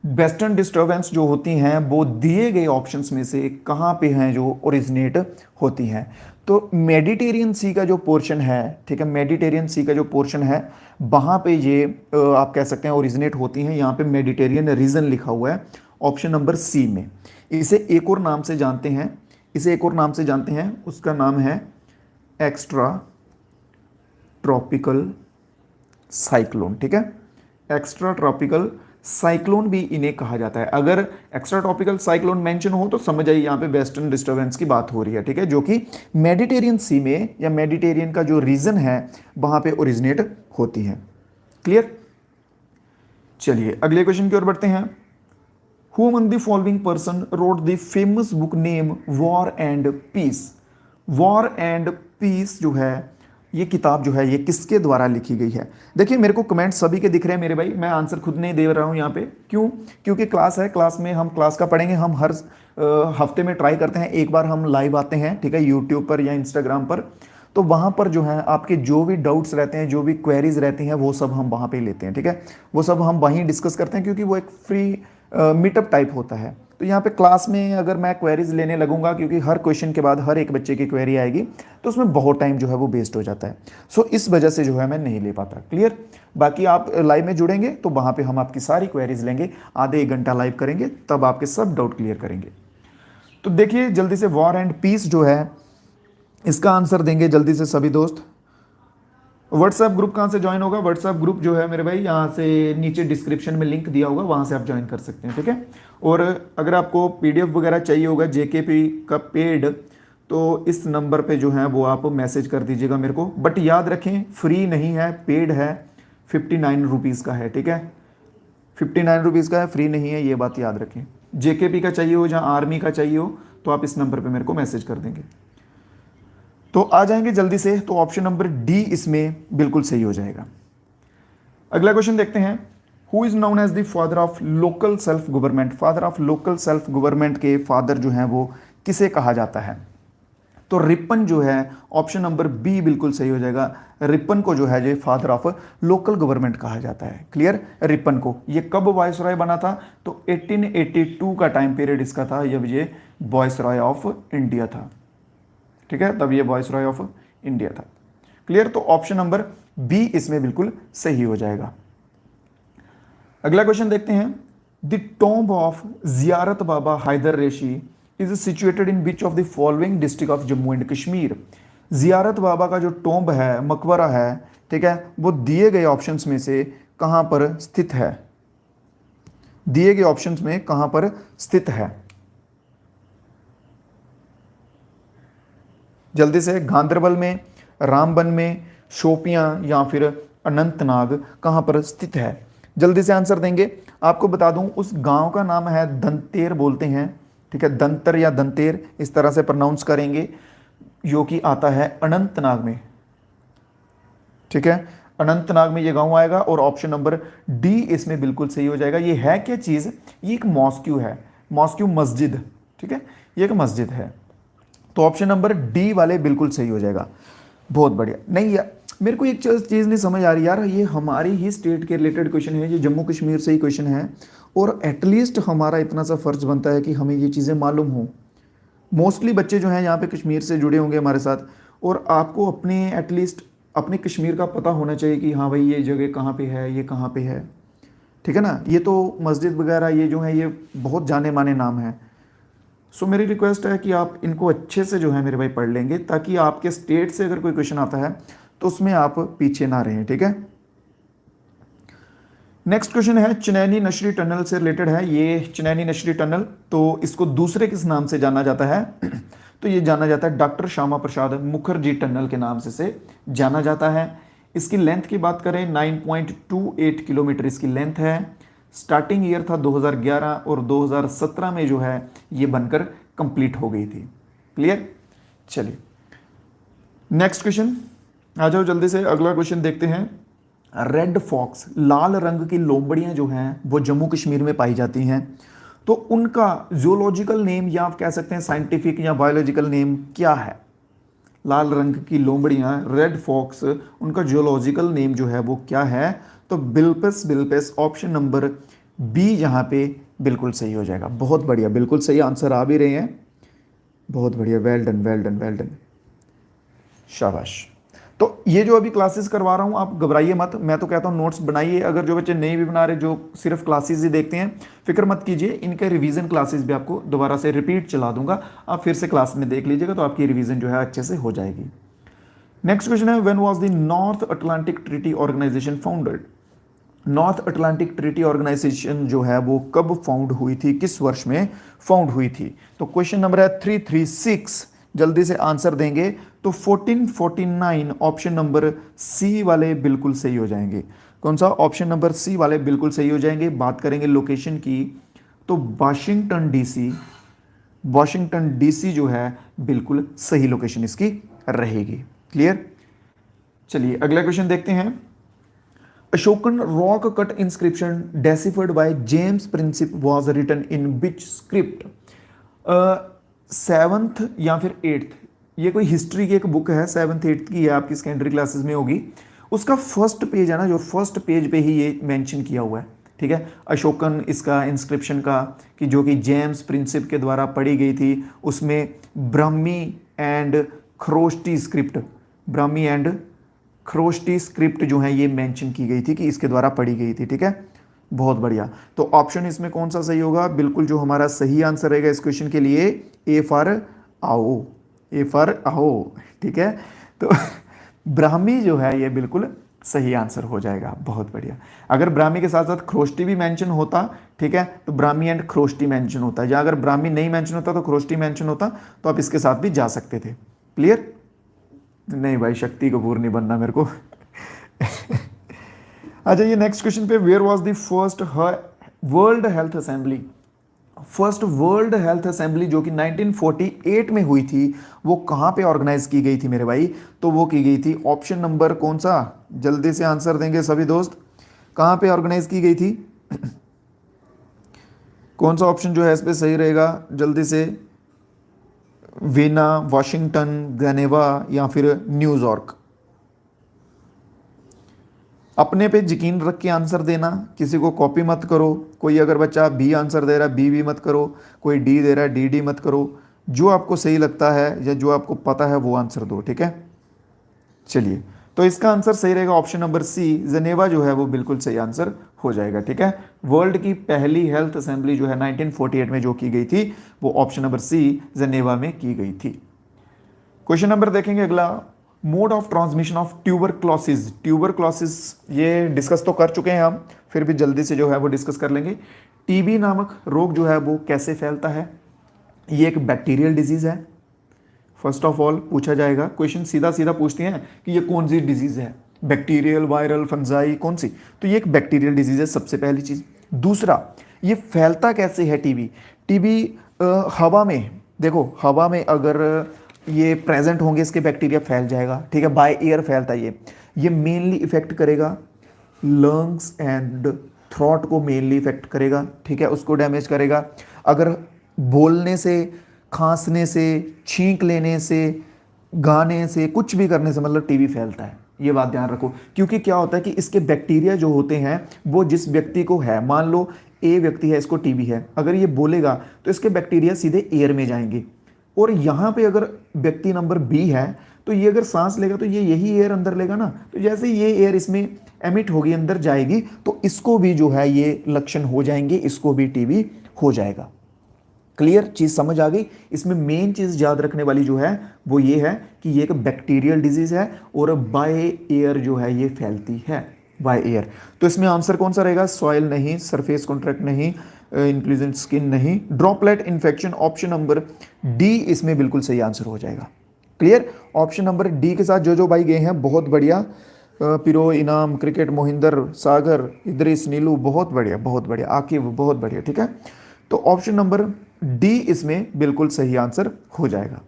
Speaker 1: Western disturbance जो होती हैं वो दिए गए ऑप्शंस में से कहाँ पे हैं जो ओरिजिनेट होती हैं? तो मेडिटेरियन सी का जो पोर्शन है, ठीक है, मेडिटेरियन सी का जो पोर्शन है वहाँ पे ये आप कह सकते हैं ओरिजिनेट होती हैं। यहाँ पे मेडिटेरियन रीजन लिखा हुआ है ऑप्शन नंबर सी में। इसे एक और नाम से जानते हैं, इसे एक और नाम से जानते हैं, उसका नाम है एक्स्ट्रा ट्रॉपिकल साइक्लोन, ठीक है, एक्स्ट्रा ट्रॉपिकल साइक्लोन भी इन्हें कहा जाता है। अगर एक्स्ट्रा ट्रॉपिकल साइक्लोन मेंशन हो तो समझ आइए यहाँ पे वेस्टर्न डिस्टर्बेंस की बात हो रही है, ठीक है, जो कि मेडिटेरियन सी में या मेडिटेरियन का जो रीजन है वहां पे ओरिजिनेट होती है। क्लियर? चलिए अगले क्वेश्चन की ओर बढ़ते हैं। Who among the following person wrote the famous book name war and peace. War and peace जो है ये किताब जो है ये किसके द्वारा लिखी गई है? देखिए मेरे को कमेंट सभी के दिख रहे हैं मेरे भाई, मैं आंसर खुद नहीं दे रहा हूं यहाँ पे। क्यों? क्योंकि क्लास है, क्लास में हम क्लास का पढ़ेंगे। हम हर हफ्ते में ट्राई करते हैं एक बार हम लाइव आते हैं, ठीक है, यूट्यूब पर या इंस्टाग्राम पर। तो वहाँ पर जो है आपके जो भी डाउट्स रहते हैं, जो भी क्वेरीज रहती हैं वो सब हम वहाँ पे लेते हैं, ठीक है, वो सब हम वहीं डिस्कस करते हैं क्योंकि वो एक फ्री मीटअप टाइप होता है। तो यहाँ पे क्लास में अगर मैं क्वेरीज लेने लगूंगा, क्योंकि हर क्वेश्चन के बाद हर एक बच्चे की क्वेरी आएगी, तो उसमें बहुत टाइम जो है वो वेस्ट हो जाता है। सो इस वजह से जो है मैं नहीं ले पाता। क्लियर? बाकी आप लाइव में जुड़ेंगे तो वहाँ पे हम आपकी सारी क्वेरीज लेंगे, आधे एक घंटा लाइव करेंगे, तब आपके सब डाउट क्लियर करेंगे। तो देखिए जल्दी से वॉर एंड पीस जो है इसका आंसर देंगे जल्दी से सभी दोस्त। व्हाट्सएप ग्रुप कहाँ से ज्वाइन होगा? व्हाट्सएप ग्रुप जो है मेरे भाई यहाँ से नीचे डिस्क्रिप्शन में लिंक दिया होगा, वहाँ से आप ज्वाइन कर सकते हैं, ठीक है। और अगर आपको पीडीएफ वगैरह चाहिए होगा जेकेपी का पेड, तो इस नंबर पे जो है वो आप मैसेज कर दीजिएगा मेरे को। बट याद रखें फ्री नहीं है, पेड है, 59 रुपीज़ का है, ठीक है, 59 रुपीज़ का है, फ्री नहीं है, ये बात याद रखें। जेकेपी का चाहिए हो, जहाँ आर्मी का चाहिए हो, तो आप इस नंबर पर मेरे को मैसेज कर देंगे तो आ जाएंगे जल्दी से। तो ऑप्शन नंबर डी इसमें बिल्कुल सही हो जाएगा। अगला क्वेश्चन देखते हैं। Who is known as the father of local self government. Father of local self government के फादर जो हैं वो किसे कहा जाता है? तो रिपन जो है ऑप्शन नंबर बी बिल्कुल सही हो जाएगा। रिपन को जो है ये फादर ऑफ लोकल गवर्नमेंट कहा जाता है। क्लियर? रिपन को। ये कब वायसरॉय बना था? तो 1882 का टाइम पीरियड इसका था जब ये वायसरॉय ऑफ इंडिया था, ठीक है, तब ये वायसरॉय ऑफ इंडिया था। क्लियर? तो ऑप्शन नंबर बी इसमें बिल्कुल सही हो जाएगा। अगला क्वेश्चन देखते हैं। The tomb of Ziarat Baba Haider Reshi is situated in which of the following district of Jammu and Kashmir. Ziarat Baba का जो टॉम्ब है, मकबरा है, ठीक है, वो दिए गए ऑप्शंस में से कहां पर स्थित है? दिए गए ऑप्शंस में कहां पर स्थित है? जल्दी से, गांधरबल में, रामबन में, शोपियां या फिर अनंतनाग, कहां पर स्थित है? जल्दी से आंसर देंगे। आपको बता दूं, उस गांव का नाम है दंतेर बोलते हैं, ठीक है, दंतर या दंतेर इस तरह से प्रोनाउंस करेंगे, जो कि आता है अनंतनाग में, ठीक है, अनंतनाग में ये गांव आएगा। और ऑप्शन नंबर डी इसमें बिल्कुल सही हो जाएगा। ये है क्या चीज़? ये एक मॉस्क्यू है, मॉस्क्यू मस्जिद, ठीक है, ये एक मस्जिद है। तो ऑप्शन नंबर डी वाले बिल्कुल सही हो जाएगा। बहुत बढ़िया। नहीं यार, मेरे को एक चीज़ नहीं समझ आ रही यार, ये हमारी ही स्टेट के रिलेटेड क्वेश्चन है, ये जम्मू कश्मीर से ही क्वेश्चन है, और एटलीस्ट हमारा इतना सा फर्ज बनता है कि हमें ये चीज़ें मालूम हो। मोस्टली बच्चे जो हैं यहाँ पे कश्मीर से जुड़े होंगे हमारे साथ, और आपको अपने एटलीस्ट अपने कश्मीर का पता होना चाहिए कि हाँ भाई ये जगह कहाँ पे है, ये कहाँ पे है, ठीक है ना। ये तो मस्जिद वगैरह ये जो है ये बहुत जाने माने नाम है। सो मेरी रिक्वेस्ट है कि आप इनको अच्छे से जो है मेरे भाई पढ़ लेंगे, ताकि आपके स्टेट से अगर कोई क्वेश्चन आता है तो उसमें आप पीछे ना रहें, ठीक है। नेक्स्ट क्वेश्चन है, चनैनी नशरी टनल से रिलेटेड है। ये चनैनी नशरी टनल, तो इसको दूसरे किस नाम से जाना जाता है? तो ये जाना जाता है डॉक्टर श्यामा प्रसाद मुखर्जी टनल के नाम से जाना जाता है। इसकी लेंथ की बात करें 9.28 किलोमीटर इसकी लेंथ है। स्टार्टिंग ईयर था 2011 और 2017 में जो है ये बनकर कंप्लीट हो गई थी। क्लियर? चलिए नेक्स्ट क्वेश्चन आ जाओ जल्दी से। अगला क्वेश्चन देखते हैं। रेड फॉक्स, लाल रंग की लोमड़ियां जो हैं वो जम्मू कश्मीर में पाई जाती हैं, तो उनका जूलॉजिकल नेम या आप कह सकते हैं साइंटिफिक या बायोलॉजिकल नेम क्या है? लाल रंग की लोमड़ियां, रेड फॉक्स, उनका जूलॉजिकल नेम जो है वो क्या है? तो बिल्पस बिल्पस, ऑप्शन नंबर बी यहाँ पे बिल्कुल सही हो जाएगा। बहुत बढ़िया, बिल्कुल सही आंसर आ भी रहे हैं। बहुत बढ़िया, well done well done well done, शाबाश। तो ये जो अभी क्लासेस करवा रहा हूँ आप घबराइए मत, मैं तो कहता हूँ नोट्स बनाइए। अगर जो बच्चे नहीं भी बना रहे, जो सिर्फ क्लासेस ही देखते हैं, फिक्र मत कीजिए, इनके रिवीजन क्लासेस भी आपको दोबारा से रिपीट चला दूंगा, आप फिर से क्लास में देख लीजिएगा, तो आपकी रिवीजन जो है अच्छे से हो जाएगी। नेक्स्ट क्वेश्चन है, when was the North Atlantic Treaty Organization founded? North Atlantic Treaty Organization जो है वो कब फाउंड हुई थी, किस वर्ष में फाउंड हुई थी? तो क्वेश्चन नंबर है 336, जल्दी से आंसर देंगे तो 1449, ऑप्शन नंबर सी वाले बिल्कुल सही हो जाएंगे। कौन सा? ऑप्शन नंबर सी वाले बिल्कुल सही हो जाएंगे। बात करेंगे लोकेशन की, तो वाशिंगटन डीसी, वाशिंगटन डीसी जो है बिल्कुल सही लोकेशन इसकी रहेगी। क्लियर? चलिए अगला क्वेश्चन देखते हैं। Ashokan rock cut inscription deciphered by James Prinsep was written in which script? 7th या फिर 8th, ये कोई हिस्ट्री की एक बुक है, 7th 8th की है, आपकी सेकेंडरी क्लासेस में होगी। उसका फर्स्ट पेज है ना, जो फर्स्ट पेज पे ही ये मेंशन किया हुआ है, ठीक है। अशोकन इसका इंस्क्रिप्शन का, कि जो कि जेम्स प्रिंसिप के द्वारा पढ़ी गई थी, उसमें Brahmi and Kharosthi script, Brahmi and Kharosthi script जो है ये मेंशन की गई थी कि इसके द्वारा पढ़ी गई थी, ठीक है। बहुत बढ़िया। तो ऑप्शन इसमें कौन सा सही होगा? बिल्कुल जो हमारा सही आंसर रहेगा इस क्वेश्चन के लिए, ए फॉर आओ, ए फॉर आओ, ठीक है। तो ब्राह्मी जो है ये बिल्कुल सही आंसर हो जाएगा। बहुत बढ़िया। अगर ब्राह्मी के साथ साथ खरोष्टी भी मेंशन होता, ठीक है, तो ब्राह्मी एंड खरोष्टी मेंशन होता है, या अगर ब्राह्मी नहीं मेंशन होता तो खरोष्टी मेंशन होता, तो आप इसके साथ भी जा सकते थे। क्लियर? नहीं भाई, शक्ति कपूर नहीं बनना मेरे को। आ जाइए नेक्स्ट क्वेश्चन पे। Where was the first World Health Assembly? First World Health Assembly जो कि 1948 में हुई थी, वो कहां पे ऑर्गेनाइज की गई थी मेरे भाई? तो वो की गई थी, ऑप्शन नंबर कौन सा? जल्दी से आंसर देंगे सभी दोस्त। कहां पे ऑर्गेनाइज की गई थी? कौन सा ऑप्शन जो है इस पे सही रहेगा? जल्दी से। वीना, वॉशिंगटन, जनेवा या फिर न्यूयॉर्क? अपने पे यकीन रख के आंसर देना, किसी को कॉपी मत करो। कोई अगर बच्चा बी आंसर दे रहा है, बी भी मत करो, कोई डी दे रहा है, डी डी मत करो। जो आपको सही लगता है या जो आपको पता है वो आंसर दो, ठीक है। चलिए, तो इसका आंसर सही रहेगा ऑप्शन नंबर सी, जनेवा जो है वो बिल्कुल सही आंसर हो जाएगा। ठीक है, वर्ल्ड की पहली हेल्थ असेंबली जो है 1948 में जो की गई थी वो ऑप्शन नंबर सी, जनेवा में की गई थी। क्वेश्चन नंबर देखेंगे अगला, mode of transmission of tuberculosis. Tuberculosis ये डिस्कस तो कर चुके हैं हम, फिर भी जल्दी से जो है वो डिस्कस कर लेंगे। टीबी नामक रोग जो है वो कैसे फैलता है? ये एक बैक्टीरियल डिजीज है। फर्स्ट ऑफ ऑल पूछा जाएगा क्वेश्चन, सीधा सीधा पूछते हैं कि ये कौन सी डिजीज है, बैक्टीरियल, वायरल, फंजाई, कौन सी? तो ये एक बैक्टीरियल डिजीज है, सबसे पहली चीज। दूसरा, ये फैलता कैसे है टीबी? टीबी हवा में, देखो हवा में अगर ये प्रेजेंट होंगे इसके बैक्टीरिया फैल जाएगा। ठीक है, बाय एयर फैलता है ये मेनली इफेक्ट करेगा लंग्स एंड थ्रोट को मेनली इफेक्ट करेगा। ठीक है, उसको डैमेज करेगा। अगर बोलने से, खांसने से, छींक लेने से, गाने से, कुछ भी करने से मतलब टीबी फैलता है, ये बात ध्यान रखो। क्योंकि क्या होता है कि इसके बैक्टीरिया जो होते हैं वो जिस व्यक्ति को है, मान लो ए व्यक्ति है, इसको टीबी है, अगर ये बोलेगा तो इसके बैक्टीरिया सीधे एयर में जाएंगे, और यहाँ पे अगर व्यक्ति नंबर बी है तो ये अगर सांस लेगा तो ये यही एयर अंदर लेगा ना, तो जैसे ये एयर इसमें एमिट होगी, अंदर जाएगी, तो इसको भी जो है ये लक्षण हो जाएंगे, इसको भी टीबी हो जाएगा। क्लियर चीज समझ आ गई? इसमें मेन चीज याद रखने वाली जो है वो ये है कि ये एक बैक्टीरियल डिजीज है और बाय एयर जो है ये फैलती है, बाय एयर। तो इसमें आंसर कौन सा रहेगा? सॉइल नहीं, सरफेस कॉन्ट्रैक्ट नहीं, इंक्लूजन स्किन नहीं, droplet infection, option number D इसमें बिल्कुल सही आंसर हो जाएगा। क्लियर? ऑप्शन नंबर डी के साथ जो भाई गए हैं बहुत बढ़िया, पिरो, इनाम, क्रिकेट, मोहिंदर, सागर, इद्रिस, नीलू, बहुत बढ़िया, बहुत बढ़िया, आकिब, बहुत बढ़िया। ठीक है, तो ऑप्शन नंबर डी इसमें बिल्कुल सही आंसर हो जाएगा।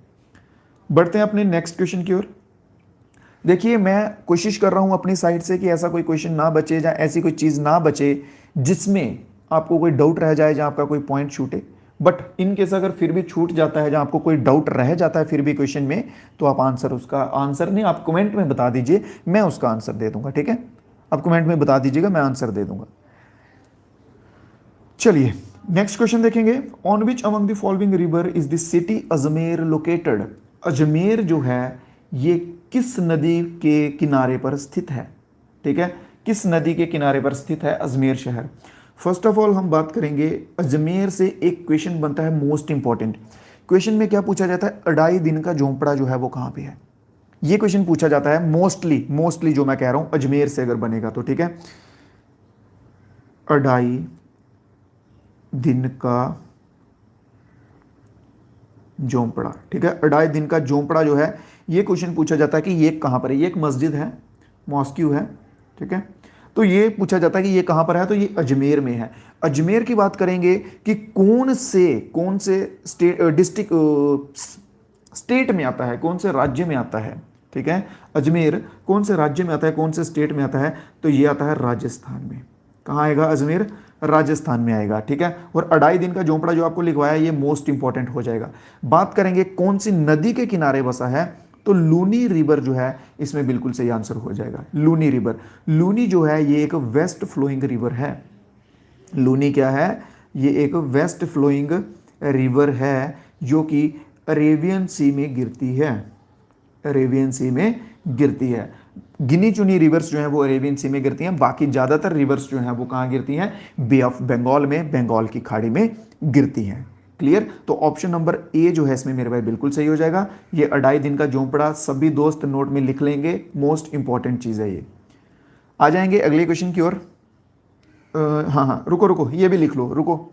Speaker 1: बढ़ते हैं अपने नेक्स्ट क्वेश्चन की ओर। देखिए, मैं कोशिश कर रहा हूं अपनी साइड से कि ऐसा कोई क्वेश्चन ना बचे या ऐसी कोई चीज ना बचे जिसमें आपको कोई डाउट रह जाए, जहां आपका कोई पॉइंट छूटे। बट इन केस अगर फिर भी छूट जाता है, जहां आपको कोई डाउट रह जाता है फिर भी क्वेश्चन में, तो आप आंसर, उसका आंसर नहीं, आप कमेंट में बता दीजिए, मैं उसका आंसर दे दूंगा। ठीक है, आप कमेंट में बता दीजिएगा, मैं आंसर दे दूंगा। चलिए नेक्स्ट क्वेश्चन देखेंगे। On which among the following river is the city Ajmer located? Ajmer जो है ये किस नदी के किनारे पर स्थित है? ठीक है, किस नदी के किनारे पर स्थित है अजमेर शहर? फर्स्ट ऑफ ऑल हम बात करेंगे अजमेर से, एक क्वेश्चन बनता है मोस्ट इंपॉर्टेंट। क्वेश्चन में क्या पूछा जाता है? अढ़ाई दिन का झोंपड़ा जो है वो कहां पे है? ये क्वेश्चन पूछा जाता है मोस्टली जो मैं कह रहा हूं अजमेर से अगर बनेगा तो। ठीक है, अढ़ाई दिन का झोंपड़ा। ठीक है, अढ़ाई दिन का झोंपड़ा जो है ये क्वेश्चन पूछा जाता है कि ये कहां पर है? ये एक मस्जिद है, मॉस्क्यू है। ठीक है, तो ये पूछा जाता है कि ये कहां पर है, तो ये अजमेर में है। अजमेर की बात करेंगे कि कौन से स्टेट में आता है, कौन से राज्य में आता है। ठीक है, अजमेर कौन से राज्य में आता है, कौन से स्टेट में आता है? तो ये आता है राजस्थान में। कहाँ आएगा अजमेर? राजस्थान में आएगा। ठीक है, और अढ़ाई दिन का झोंपड़ा जो आपको लिखवाया ये मोस्ट इंपॉर्टेंट हो जाएगा। बात करेंगे कौन सी नदी के किनारे बसा है, तो लूनी रिवर जो है इसमें बिल्कुल सही आंसर हो जाएगा। लूनी रिवर, लूनी जो है ये एक वेस्ट फ्लोइंग रिवर है। लूनी क्या है? ये एक वेस्ट फ्लोइंग रिवर है जो कि अरेबियन सी में गिरती है, अरेबियन सी में गिरती है। गिनी चुनी रिवर्स जो हैं वो अरेबियन सी में गिरती हैं, बाकी ज़्यादातर रिवर्स जो हैं वो कहाँ गिरती हैं? बे ऑफ बंगाल में, बंगाल की खाड़ी में गिरती हैं। क्लियर? तो ऑप्शन नंबर ए जो है इसमें मेरे भाई बिल्कुल सही हो जाएगा। ये अढ़ाई दिन का झोंपड़ा सभी दोस्त नोट में लिख लेंगे, मोस्ट इंपॉर्टेंट चीज़ है ये। आ जाएंगे अगले क्वेश्चन की ओर। हाँ, रुको, ये भी लिख लो, रुको,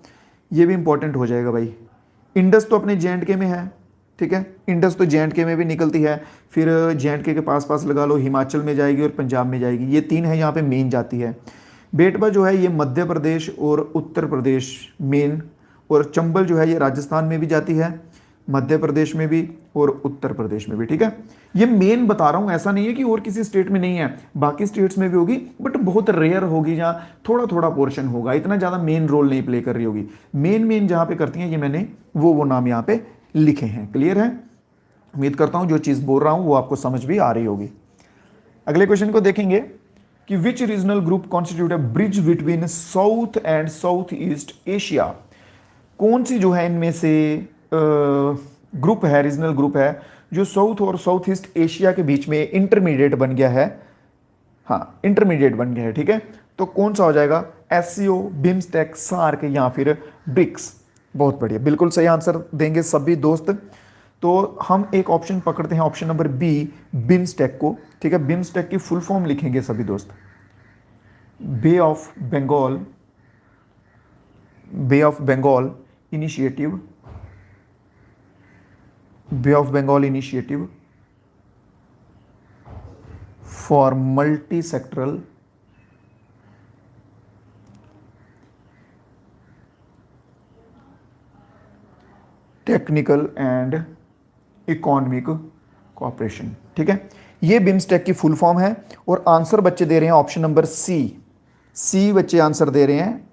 Speaker 1: ये भी इंपॉर्टेंट हो जाएगा भाई। इंडस तो अपने जे में है। ठीक है, इंडस तो जे में भी निकलती है, फिर जे के पास लगा लो, हिमाचल में जाएगी और पंजाब में जाएगी। ये तीन है यहाँ पे मेन जाती है। बेटवा जो है ये मध्य प्रदेश और उत्तर प्रदेश मेन, और चंबल जो है ये राजस्थान में भी जाती है, मध्य प्रदेश में भी और उत्तर प्रदेश में भी। ठीक है, ये मेन बता रहा हूँ, ऐसा नहीं है कि और किसी स्टेट में नहीं है, बाकी स्टेट्स में भी होगी, बट बहुत रेयर होगी, जहाँ थोड़ा थोड़ा पोर्शन होगा, इतना ज़्यादा मेन रोल नहीं प्ले कर रही होगी। मेन जहाँ पे करती हैं ये मैंने वो नाम यहाँ पे लिखे हैं। क्लियर है? उम्मीद करता हूँ जो चीज़ बोल रहा हूँ वो आपको समझ भी आ रही होगी। अगले क्वेश्चन को देखेंगे कि which regional group constitute a bridge between south and south east Asia? कौन सी जो है इनमें से ग्रुप है, रीजनल ग्रुप है जो साउथ और साउथ ईस्ट एशिया के बीच में इंटरमीडिएट बन गया है, हाँ इंटरमीडिएट बन गया है, ठीक है। तो कौन सा हो जाएगा, एससीओ, बिम्स्टेक, सार्क या फिर ब्रिक्स। बहुत बढ़िया, बिल्कुल सही आंसर देंगे सभी दोस्त। तो हम एक ऑप्शन पकड़ते हैं, ऑप्शन नंबर बी, बिम्स्टेक को, ठीक है। बिम्स्टेक की फुल फॉर्म लिखेंगे सभी दोस्त, bay of Bengal, bay of Bengal initiative, bay of Bengal initiative for multi sectoral technical and economic cooperation, ठीक है। ये बिम्स्टेक की फुल फॉर्म है और आंसर बच्चे दे रहे हैं ऑप्शन नंबर सी बच्चे आंसर दे रहे हैं,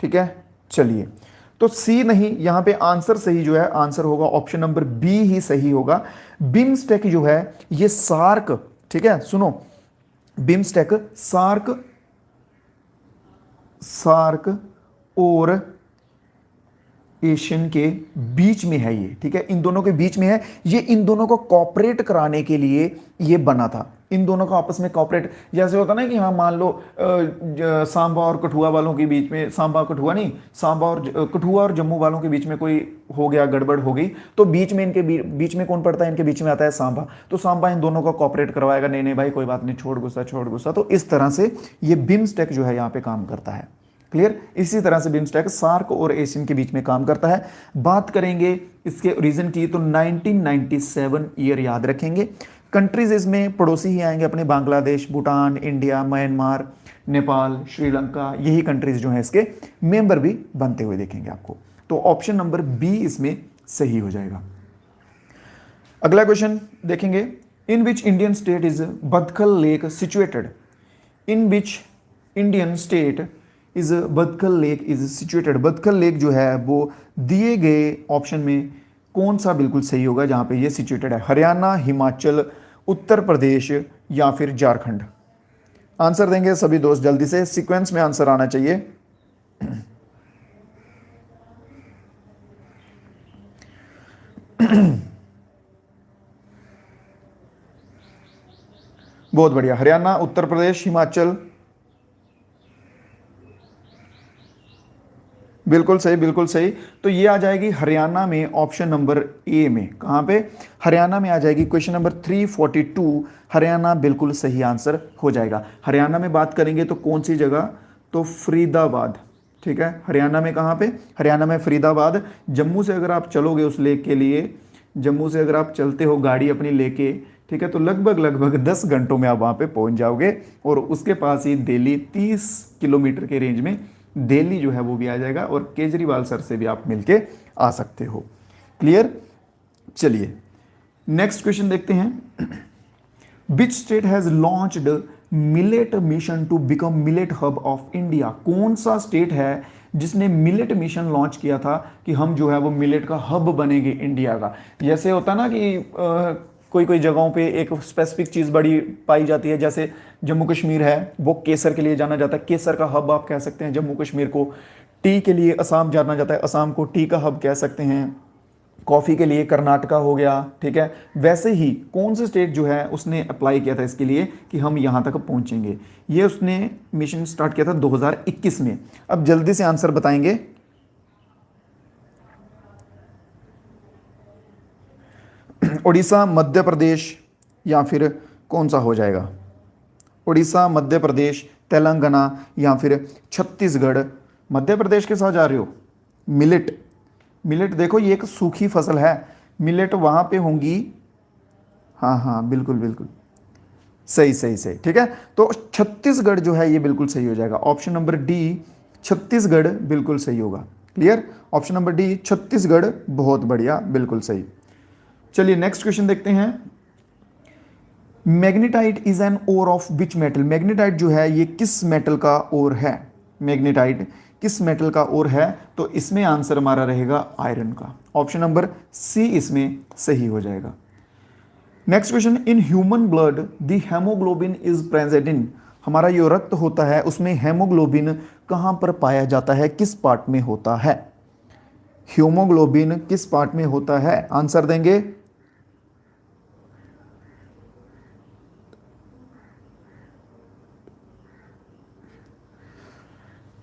Speaker 1: ठीक है। चलिए, तो सी नहीं, यहां पे आंसर सही जो है, आंसर होगा ऑप्शन नंबर बी ही सही होगा। बिम्स्टेक जो है ये सार्क, ठीक है, सुनो, बिम्स्टेक सार्क, सार्क और एशियन के बीच में है ये, ठीक है, इन दोनों के बीच में है ये। इन दोनों को कॉपरेट कराने के लिए ये बना था, इन दोनों को आपस में कॉपरेट, जैसे होता ना कि हाँ मान लो सांबा और कठुआ वालों के बीच में, सांबा कठुआ नहीं, सांबा और कठुआ और जम्मू वालों के बीच में कोई हो गया, गड़बड़ हो गई, तो बीच में इनके बीच में कौन पड़ता है, इनके बीच में आता है सांबा। तो सांबा इन दोनों को कॉपरेट करवाएगा, नहीं नहीं भाई कोई बात नहीं, छोड़ गुस्सा छोड़ गुस्सा। तो इस तरह से ये बिम्स्टेक जो है यहाँ पे काम करता है, क्लियर। इसी तरह से बिम्स्टेक सार्क और एशियन के बीच में काम करता है। बात करेंगे इसके ओरिजिन की, तो 1997 ईयर याद रखेंगे। कंट्रीज इसमें पड़ोसी ही आएंगे अपने, बांग्लादेश, भूटान, इंडिया, म्यांमार, नेपाल, श्रीलंका, यही कंट्रीज जो है इसके मेंबर भी बनते हुए देखेंगे आपको। तो ऑप्शन नंबर बी इसमें सही हो जाएगा। अगला क्वेश्चन देखेंगे, in which Indian state is Badkhal lake situated, in which Indian state is Badkhal lake is situated. Badkhal lake जो है वो दिए गए ऑप्शन में कौन सा बिल्कुल सही होगा जहां पे ये सिचुएटेड है, हरियाणा, हिमाचल, उत्तर प्रदेश या फिर झारखंड। आंसर देंगे सभी दोस्त जल्दी से, सीक्वेंस में आंसर आना चाहिए। बहुत बढ़िया, हरियाणा, उत्तर प्रदेश, हिमाचल, बिल्कुल सही बिल्कुल सही। तो ये आ जाएगी हरियाणा में, ऑप्शन नंबर ए में। कहां पे, हरियाणा में आ जाएगी। क्वेश्चन नंबर 342 हरियाणा बिल्कुल सही आंसर हो जाएगा। हरियाणा में बात करेंगे तो कौन सी जगह, तो फरीदाबाद, ठीक है। हरियाणा में कहां पे, हरियाणा में फरीदाबाद। जम्मू से अगर आप चलोगे उस लेक के लिए, जम्मू से अगर आप चलते हो गाड़ी अपनी लेके, ठीक है, तो लगभग 10 घंटों में आप वहां पे पहुंच जाओगे। और उसके पास ही दिल्ली 30 किलोमीटर के रेंज में दिल्ली जो है वो भी आ जाएगा, और केजरीवाल सर से भी आप मिलके आ सकते हो, क्लियर। चलिए नेक्स्ट क्वेश्चन देखते हैं, which state has launched millet mission to become millet hub of India. कौन सा स्टेट है जिसने मिलेट मिशन लॉन्च किया था कि हम जो है वो मिलेट का हब बनेंगे इंडिया का। जैसे होता ना कि कोई कोई जगहों पे एक स्पेसिफिक चीज़ बड़ी पाई जाती है, जैसे जम्मू कश्मीर है वो केसर के लिए जाना जाता है, केसर का हब आप कह सकते हैं जम्मू कश्मीर को। टी के लिए असम जाना जाता है, असम को टी का हब कह सकते हैं। कॉफ़ी के लिए कर्नाटका हो गया, ठीक है। वैसे ही कौन से स्टेट जो है उसने अप्लाई किया था इसके लिए कि हम यहाँ तक पहुँचेंगे, ये उसने मिशन स्टार्ट किया था 2021 में। अब जल्दी से आंसर बताएंगे। उड़ीसा, मध्य प्रदेश या फिर कौन सा हो जाएगा, उड़ीसा, मध्य प्रदेश, तेलंगाना या फिर छत्तीसगढ़। मध्य प्रदेश के साथ जा रहे हो। मिलेट, मिलेट देखो ये एक सूखी फसल है, मिलेट वहां पे होंगी। हाँ हाँ बिल्कुल बिल्कुल सही सही सही, ठीक है। तो छत्तीसगढ़ जो है ये बिल्कुल सही हो जाएगा। ऑप्शन नंबर डी छत्तीसगढ़ बिल्कुल सही होगा, clear. Option number D Chhattisgarh, बहुत बढ़िया, बिल्कुल सही। चलिए नेक्स्ट क्वेश्चन देखते हैं, magnetite is an ore of which metal. Magnetite जो है ये किस मेटल का ओर है, मैग्नेटाइट किस मेटल का ओर है, तो इसमें आंसर हमारा रहेगा आयरन का। ऑप्शन नंबर सी इसमें सही हो जाएगा। Next question, in human blood the haemoglobin is present in. हमारा जो रक्त होता है उसमें हेमोग्लोबिन कहां पर पाया जाता है, किस पार्ट में होता है, हीमोग्लोबिन किस पार्ट में होता है, आंसर देंगे।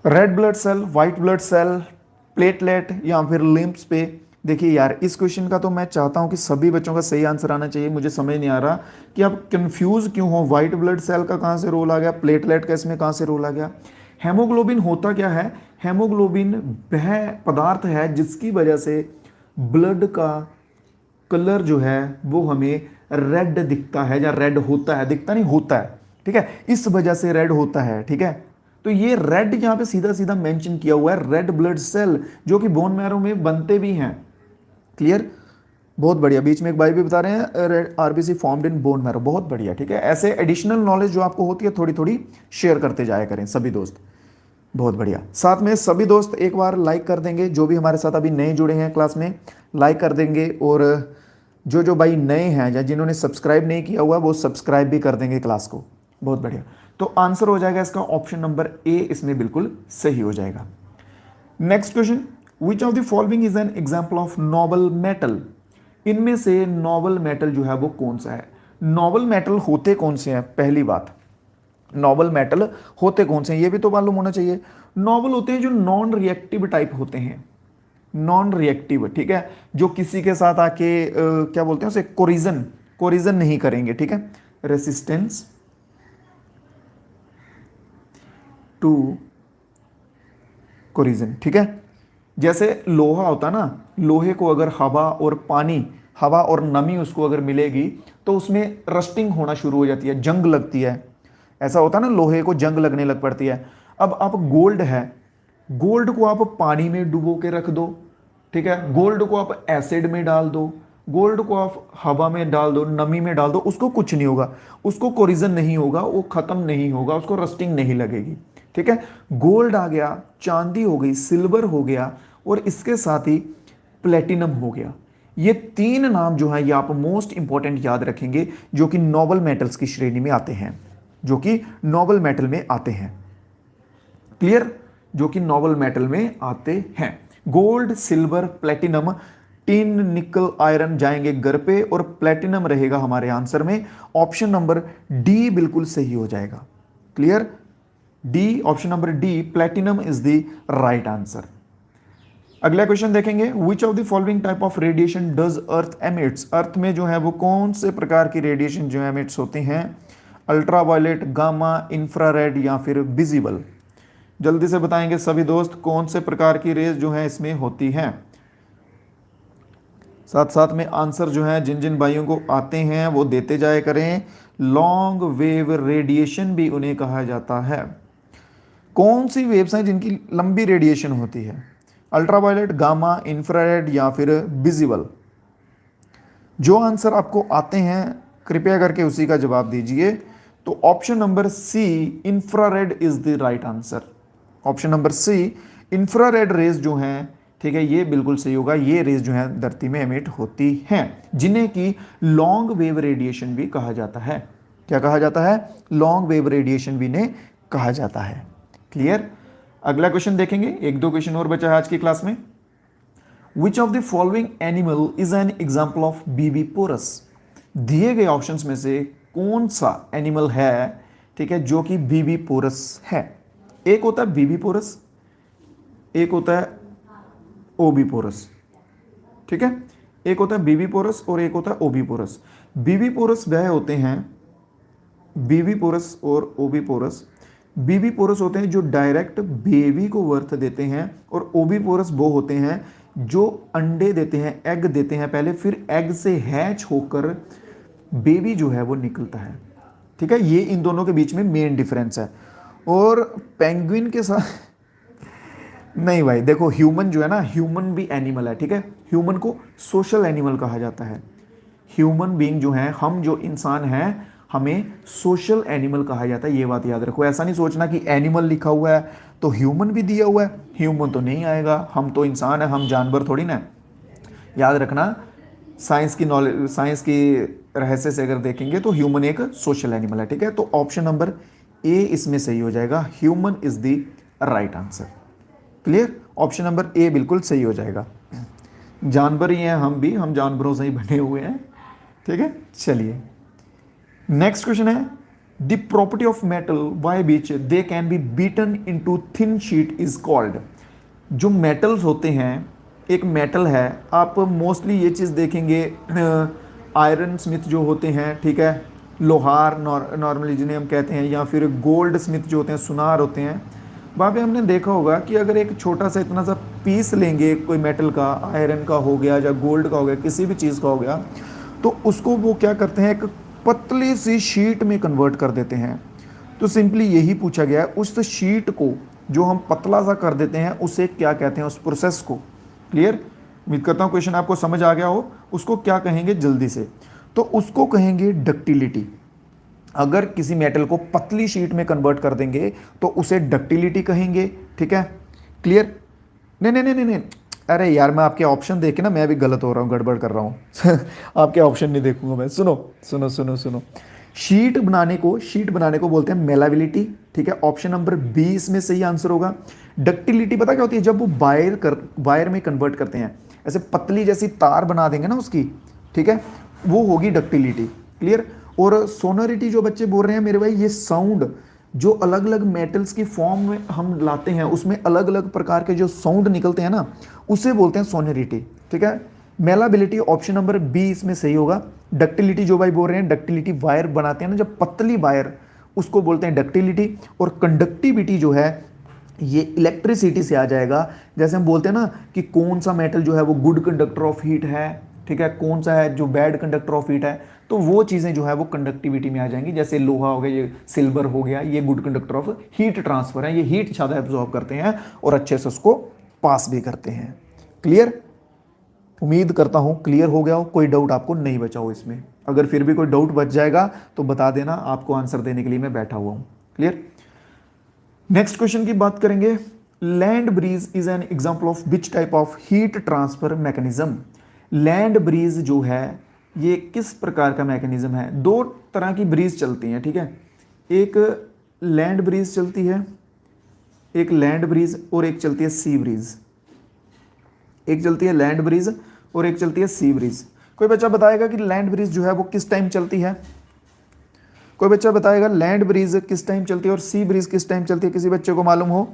Speaker 1: Red blood cell, white blood cell, platelet या फिर लिम्फ्स पे। देखिए यार, इस क्वेश्चन का तो मैं चाहता हूं कि सभी बच्चों का सही आंसर आना चाहिए। मुझे समझ नहीं आ रहा कि आप कंफ्यूज क्यों हो। व्हाइट ब्लड सेल का कहाँ से रोल आ गया, प्लेटलेट का इसमें कहाँ से रोल आ गया। हेमोग्लोबिन होता क्या है? हेमोग्लोबिन वह पदार्थ है जिसकी वजह से ब्लड का कलर जो है वो हमें रेड दिखता है, या रेड होता है, दिखता नहीं होता है, ठीक है, इस वजह से रेड होता है, ठीक है। तो ये रेड यहां पे सीधा सीधा मेंशन किया हुआ है, रेड ब्लड सेल जो कि बोन मैरो में बनते भी हैं। क्लियर, बहुत बढ़िया। बीच में एक भाई भी बता रहे हैं red RBC formed in bone marrow, बहुत बढ़िया, ठीक है। ऐसे एडिशनल नॉलेज जो आपको होती है थोड़ी थोड़ी शेयर करते जाया करें सभी दोस्त, बहुत बढ़िया। साथ में सभी दोस्त एक बार लाइक कर देंगे, जो भी हमारे साथ अभी नए जुड़े हैं क्लास में लाइक कर देंगे, और जो जो भाई नए हैं या जिन्होंने सब्सक्राइब नहीं किया हुआ वो सब्सक्राइब भी कर देंगे क्लास को, बहुत बढ़िया। तो आंसर हो जाएगा इसका ऑप्शन नंबर ए, इसमें बिल्कुल सही हो जाएगा। Next question, which of the following is an example of noble metal. इनमें से नोबल मेटल जो है वो कौन सा है? नोबल मेटल होते कौन से हैं? पहली बात, नोबल मेटल होते कौन से हैं ये भी तो मालूम होना चाहिए। नोबल होते हैं जो नॉन रिएक्टिव टाइप होते हैं, नॉन रिएक्टिव, ठीक है, जो किसी के साथ आके क्या बोलते हैं उसे, कोरिजन, कोरिजन नहीं करेंगे, ठीक है, रेसिस्टेंस टू कोरिजन, ठीक है। जैसे लोहा होता ना, लोहे को अगर हवा और पानी, हवा और नमी उसको अगर मिलेगी तो उसमें रस्टिंग होना शुरू हो जाती है, जंग लगती है। ऐसा होता है ना, लोहे को जंग लगने लग पड़ती है। अब आप गोल्ड है, गोल्ड को आप पानी में डुबो के रख दो, ठीक है, गोल्ड को आप एसिड में डाल दो, गोल्ड को आप हवा में डाल दो, नमी में डाल दो, उसको कुछ नहीं होगा, उसको कोरिजन नहीं होगा, वो खत्म नहीं होगा, उसको रस्टिंग नहीं लगेगी, ठीक है। गोल्ड आ गया, चांदी हो गई, सिल्वर हो गया, और इसके साथ ही प्लेटिनम हो गया। ये तीन नाम जो है ये आप मोस्ट इंपॉर्टेंट याद रखेंगे, जो कि नोबल मेटल्स की श्रेणी में आते हैं, जो कि नोबल मेटल में आते हैं। क्लियर, जो कि नोबल मेटल में आते हैं। गोल्ड, सिल्वर, प्लेटिनम, टिन, निकल, आयरन जाएंगे घर पे, और प्लेटिनम रहेगा हमारे आंसर में। ऑप्शन नंबर डी बिल्कुल सही हो जाएगा। Clear, D, option number D, platinum is the right answer. अगला क्वेश्चन देखेंगे, which of the following type of radiation does earth emits. अर्थ में जो है वो कौन से प्रकार की रेडिएशन जो एमिट्स होती हैं? अल्ट्रावायलेट, गामा, इंफ्रारेड या फिर विजिबल। जल्दी से बताएंगे सभी दोस्त कौन से प्रकार की रेज जो है इसमें होती हैं। साथ साथ में आंसर जो है जिन जिन भाइयों को आते हैं वो देते जाए करें। लॉन्ग वेव रेडिएशन भी उन्हें कहा जाता है। कौन सी वेव्स हैं जिनकी लंबी रेडिएशन होती है? अल्ट्रावायलेट, गामा, इंफ्रारेड या फिर विजिबल। जो आंसर आपको आते हैं कृपया करके उसी का जवाब दीजिए। तो option number C, infrared is the right answer. Option number C, infrared rays जो हैं, ठीक है, ये बिल्कुल सही होगा। ये रेज जो है धरती में एमिट होती हैं, जिन्हें कि लॉन्ग वेव रेडिएशन भी कहा जाता है। क्या कहा जाता है? लॉन्ग वेव रेडिएशन भी इन्हें कहा जाता है। क्लियर, अगला क्वेश्चन देखेंगे, एक दो क्वेश्चन और बचा है आज की क्लास में। Which of the following animal is an example of viviparous. दिए गए ऑप्शंस में से कौन सा एनिमल है, ठीक है, जो कि बीबीपोरस है? एक होता है बीबीपोरस, एक होता है ओबीपोरस, ठीक है, एक होता है बीबीपोरस और एक होता है ओबीपोरस। बीबीपोरस वह होते हैं, बीबीपोरस और ओबीपोरस। बीबीपोरस होते हैं जो डायरेक्ट बेबी को बर्थ देते हैं, और ओबीपोरस वो होते हैं जो अंडे देते हैं, एग देते हैं पहले, फिर एग से हैच होकर बेबी जो है वो निकलता है, ठीक है। ये इन दोनों के बीच में मेन डिफरेंस है। और पेंगुइन के साथ नहीं भाई, देखो ह्यूमन जो है ना, ह्यूमन भी एनिमल है, ठीक है। ह्यूमन को सोशल एनिमल कहा जाता है। ह्यूमन बीइंग जो है, हम जो इंसान हैं, हमें सोशल एनिमल कहा जाता है। ये बात याद रखो। ऐसा नहीं सोचना कि एनिमल लिखा हुआ है तो ह्यूमन भी दिया हुआ है, ह्यूमन तो नहीं आएगा, हम तो इंसान है, हम जानवर थोड़ी ना। याद रखना, साइंस की नॉलेज, साइंस की रहस्य से अगर देखेंगे तो ह्यूमन एक सोशल एनिमल है, ठीक है। तो ऑप्शन नंबर ए इसमें सही हो जाएगा, human is the right answer. Clear, option number ए बिल्कुल सही हो जाएगा। जानवर ही हैं हम भी, हम जानवरों से ही बने हुए हैं, ठीक है। चलिए नेक्स्ट क्वेश्चन है, the property of metal by which they can be beaten into thin sheet is called. जो मेटल्स होते हैं, एक मेटल है, आप मोस्टली ये चीज़ देखेंगे आयरन स्मिथ जो होते हैं, ठीक है, लोहार नॉर्मली जिन्हें हम कहते हैं, या फिर गोल्ड स्मिथ जो होते हैं, सुनार होते हैं, वहाँ पे हमने देखा होगा कि अगर एक छोटा सा इतना सा पीस लेंगे कोई मेटल का, आयरन का हो गया या गोल्ड का हो गया, किसी भी चीज़ का हो गया, तो उसको वो क्या करते हैं, एक पतली सी शीट में कन्वर्ट कर देते हैं। तो सिंपली यही पूछा गया है, उस शीट को जो हम पतला सा कर देते हैं उसे क्या कहते हैं, उस प्रोसेस को। क्लियर? उम्मीद करता हूँ क्वेश्चन आपको समझ आ गया हो। उसको क्या कहेंगे जल्दी से, तो उसको कहेंगे डक्टिलिटी। अगर किसी मेटल को पतली शीट में कन्वर्ट कर देंगे तो उसे डक्टिलिटी कहेंगे। ठीक है, क्लियर? नहीं नहीं नहीं नहीं, अरे यार मैं आपके ऑप्शन देख के ना मैं भी गलत हो रहा हूँ, गड़बड़ कर रहा हूँ आपके ऑप्शन नहीं देखूंगा मैं। सुनो सुनो सुनो सुनो, शीट बनाने को बोलते हैं मेलाबिलिटी। ठीक है, ऑप्शन नंबर बी इसमें सही आंसर होगा। डक्टिलिटी पता क्या होती है, जब वो वायर में कन्वर्ट करते हैं, ऐसे पतली जैसी तार बना देंगे ना उसकी, ठीक है, वो होगी डक्टिलिटी। क्लियर? और सोनोरिटी जो बच्चे बोल रहे हैं मेरे भाई, ये साउंड जो अलग अलग मेटल्स की फॉर्म में हम लाते हैं, उसमें अलग अलग प्रकार के जो साउंड निकलते हैं ना, उसे बोलते हैं सोनोरिटी। ठीक है, मेलाबिलिटी ऑप्शन नंबर बी इसमें सही होगा। डक्टिलिटी जो भाई बोल रहे हैं, डक्टिलिटी वायर बनाते हैं ना जब पतली वायर, उसको बोलते हैं डक्टिलिटी। और कंडक्टिविटी जो है ये इलेक्ट्रिसिटी से आ जाएगा। जैसे हम बोलते हैं ना कि कौन सा मेटल जो है वो गुड कंडक्टर ऑफ हीट है, ठीक है, कौन सा है जो बैड कंडक्टर ऑफ हीट है, तो वो चीज़ें जो है वो कंडक्टिविटी में आ जाएंगी। जैसे लोहा हो गया, ये सिल्वर हो गया, ये good conductor of heat transfer है, ये हीट ज़्यादा एब्जॉर्ब करते हैं और अच्छे से उसको पास भी करते हैं। क्लियर? उम्मीद करता हूं क्लियर हो गया हो, कोई डाउट आपको नहीं बचा हो इसमें। अगर फिर भी कोई डाउट बच जाएगा तो बता देना, आपको आंसर देने के लिए मैं बैठा हुआ हूं। क्लियर? नेक्स्ट क्वेश्चन की बात करेंगे। Land breeze is an example of which type of heat transfer mechanism. Land breeze जो है ये किस प्रकार का मैकेनिज्म है? दो तरह की ब्रीज चलती हैं, ठीक है, एक लैंड ब्रीज चलती है, एक लैंड ब्रीज, और एक चलती है सी ब्रीज। एक चलती है लैंड ब्रीज और एक चलती है सी ब्रीज। कोई बच्चा बताएगा कि लैंड ब्रीज जो है वो किस टाइम चलती है? कोई बच्चा बताएगा लैंड ब्रीज किस टाइम चलती है और सी ब्रीज किस टाइम चलती है? किसी बच्चे को मालूम हो?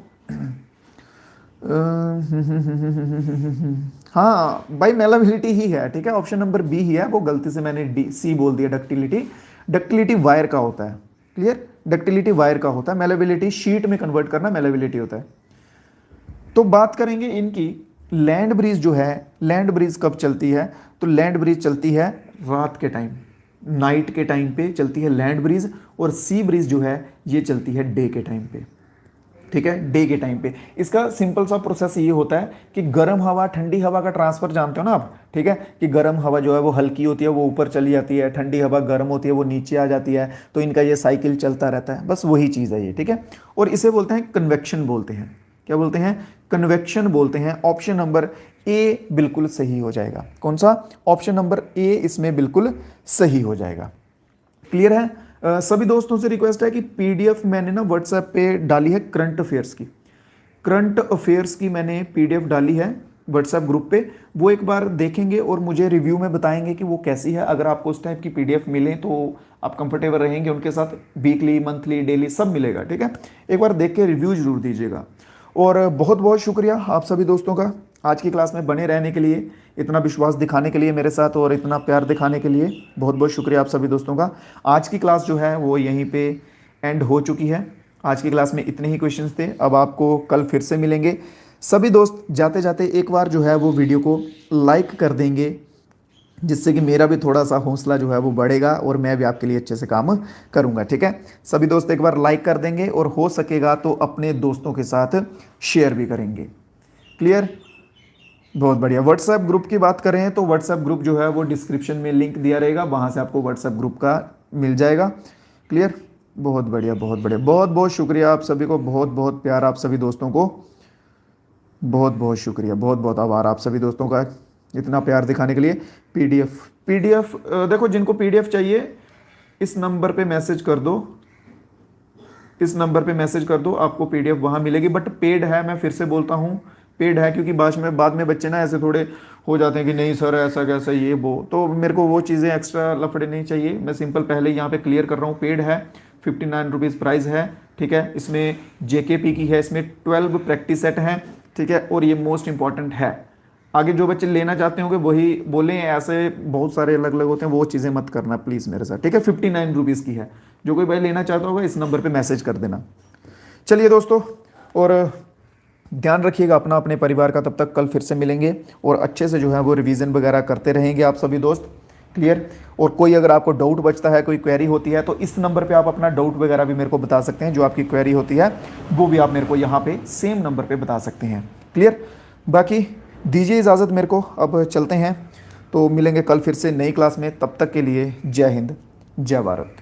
Speaker 1: हाँ भाई, मेलाबिलिटी ही है। ठीक है, ऑप्शन नंबर बी ही है, वो गलती से मैंने डी सी बोल दिया। डक्टिलिटी, डक्टिलिटी वायर का होता है। क्लियर? डक्टिलिटी वायर का होता है, मेलाबिलिटी शीट में कन्वर्ट करना मेलाबिलिटी होता है। तो बात करेंगे इनकी। लैंड ब्रीज जो है, लैंड ब्रीज कब चलती है? तो लैंड ब्रीज चलती है रात के टाइम, नाइट के टाइम पे चलती है लैंड ब्रीज। और सी ब्रीज जो है ये चलती है डे के टाइम पे। ठीक है, डे के टाइम पे। इसका सिंपल सा प्रोसेस ये होता है कि गर्म हवा ठंडी हवा का ट्रांसफर जानते हो ना आप, ठीक है, कि गर्म हवा जो है वो हल्की होती है, वो ऊपर चली जाती है, ठंडी हवा गर्म होती है, वो नीचे आ जाती है। तो इनका ये साइकिल चलता रहता है, बस वही चीज़ है ये। ठीक है, और इसे बोलते हैं कन्वेक्शन बोलते हैं। क्या बोलते हैं? कन्वेक्शन बोलते हैं। ऑप्शन नंबर ए बिल्कुल सही हो जाएगा। कौन सा? ऑप्शन नंबर ए इसमें बिल्कुल सही हो जाएगा। क्लियर है? सभी दोस्तों से रिक्वेस्ट है कि पीडीएफ मैंने ना व्हाट्सएप पे डाली है करंट अफेयर्स की। करंट अफेयर्स की मैंने पीडीएफ डाली है व्हाट्सएप ग्रुप पे, वो एक बार देखेंगे और मुझे रिव्यू में बताएंगे कि वो कैसी है। अगर आपको उस टाइप की पीडीएफ मिले तो आप कंफर्टेबल रहेंगे उनके साथ, वीकली मंथली डेली सब मिलेगा। ठीक है, एक बार देख के रिव्यू जरूर दीजिएगा। और बहुत बहुत शुक्रिया आप सभी दोस्तों का आज की क्लास में बने रहने के लिए, इतना विश्वास दिखाने के लिए मेरे साथ और इतना प्यार दिखाने के लिए बहुत बहुत शुक्रिया आप सभी दोस्तों का। आज की क्लास जो है वो यहीं पे एंड हो चुकी है। आज की क्लास में इतने ही क्वेश्चंस थे। अब आपको कल फिर से मिलेंगे। सभी दोस्त जाते जाते एक बार जो है वो वीडियो को लाइक कर देंगे, जिससे कि मेरा भी थोड़ा सा हौसला जो है वो बढ़ेगा और मैं भी आपके लिए अच्छे से काम करूंगा। ठीक है, सभी दोस्त एक बार लाइक कर देंगे और हो सकेगा तो अपने दोस्तों के साथ शेयर भी करेंगे। क्लियर? बहुत बढ़िया। व्हाट्सएप ग्रुप की बात करें तो व्हाट्सएप ग्रुप जो है वो डिस्क्रिप्शन में लिंक दिया रहेगा, वहाँ से आपको व्हाट्सएप ग्रुप का मिल जाएगा। क्लियर? बहुत बढ़िया बहुत बढ़िया। बहुत बहुत शुक्रिया आप सभी को, बहुत बहुत प्यार आप सभी दोस्तों को, बहुत बहुत शुक्रिया, बहुत बहुत आभार आप सभी दोस्तों का इतना प्यार दिखाने के लिए। पीडीएफ देखो, जिनको पीडीएफ चाहिए इस नंबर पे मैसेज कर दो, इस नंबर पे मैसेज कर दो, आपको पीडीएफ वहाँ मिलेगी। बट पेड है, मैं फिर से बोलता हूँ पेड है, क्योंकि बाद में बच्चे ना ऐसे थोड़े हो जाते हैं कि नहीं सर ऐसा कैसा ये वो, तो मेरे को वो चीज़ें एक्स्ट्रा लफड़े नहीं चाहिए। मैं सिंपल पहले यहाँ पे क्लियर कर रहा हूँ, पेड है, 59 रुपीज़ प्राइस है, ठीक है। इसमें जेकेपी की है, इसमें 12 प्रैक्टिस सेट हैं, ठीक है। और ये मोस्ट इंपॉर्टेंट है, आगे जो बच्चे लेना चाहते होंगे वही बोले, ऐसे बहुत सारे अलग अलग होते हैं, वो चीज़ें मत करना प्लीज़ मेरे साथ, ठीक है। 59 रुपीज़ की है, जो कोई भाई लेना चाहता होगा इस नंबर पे मैसेज कर देना। चलिए दोस्तों, और ध्यान रखिएगा अपना, अपने परिवार का। तब तक कल फिर से मिलेंगे और अच्छे से जो है वो रिवीजन वगैरह करते रहेंगे आप सभी दोस्त, क्लियर। और कोई अगर आपको डाउट बचता है, कोई क्वेरी होती है, तो इस नंबर पे आप अपना डाउट वगैरह भी मेरे को बता सकते हैं। जो आपकी क्वेरी होती है वो भी आप मेरे को यहाँ पे सेम नंबर पे बता सकते हैं, क्लियर। बाकी दीजिए इजाज़त मेरे को, अब चलते हैं, तो मिलेंगे कल फिर से नई क्लास में। तब तक के लिए जय हिंद, जय भारत।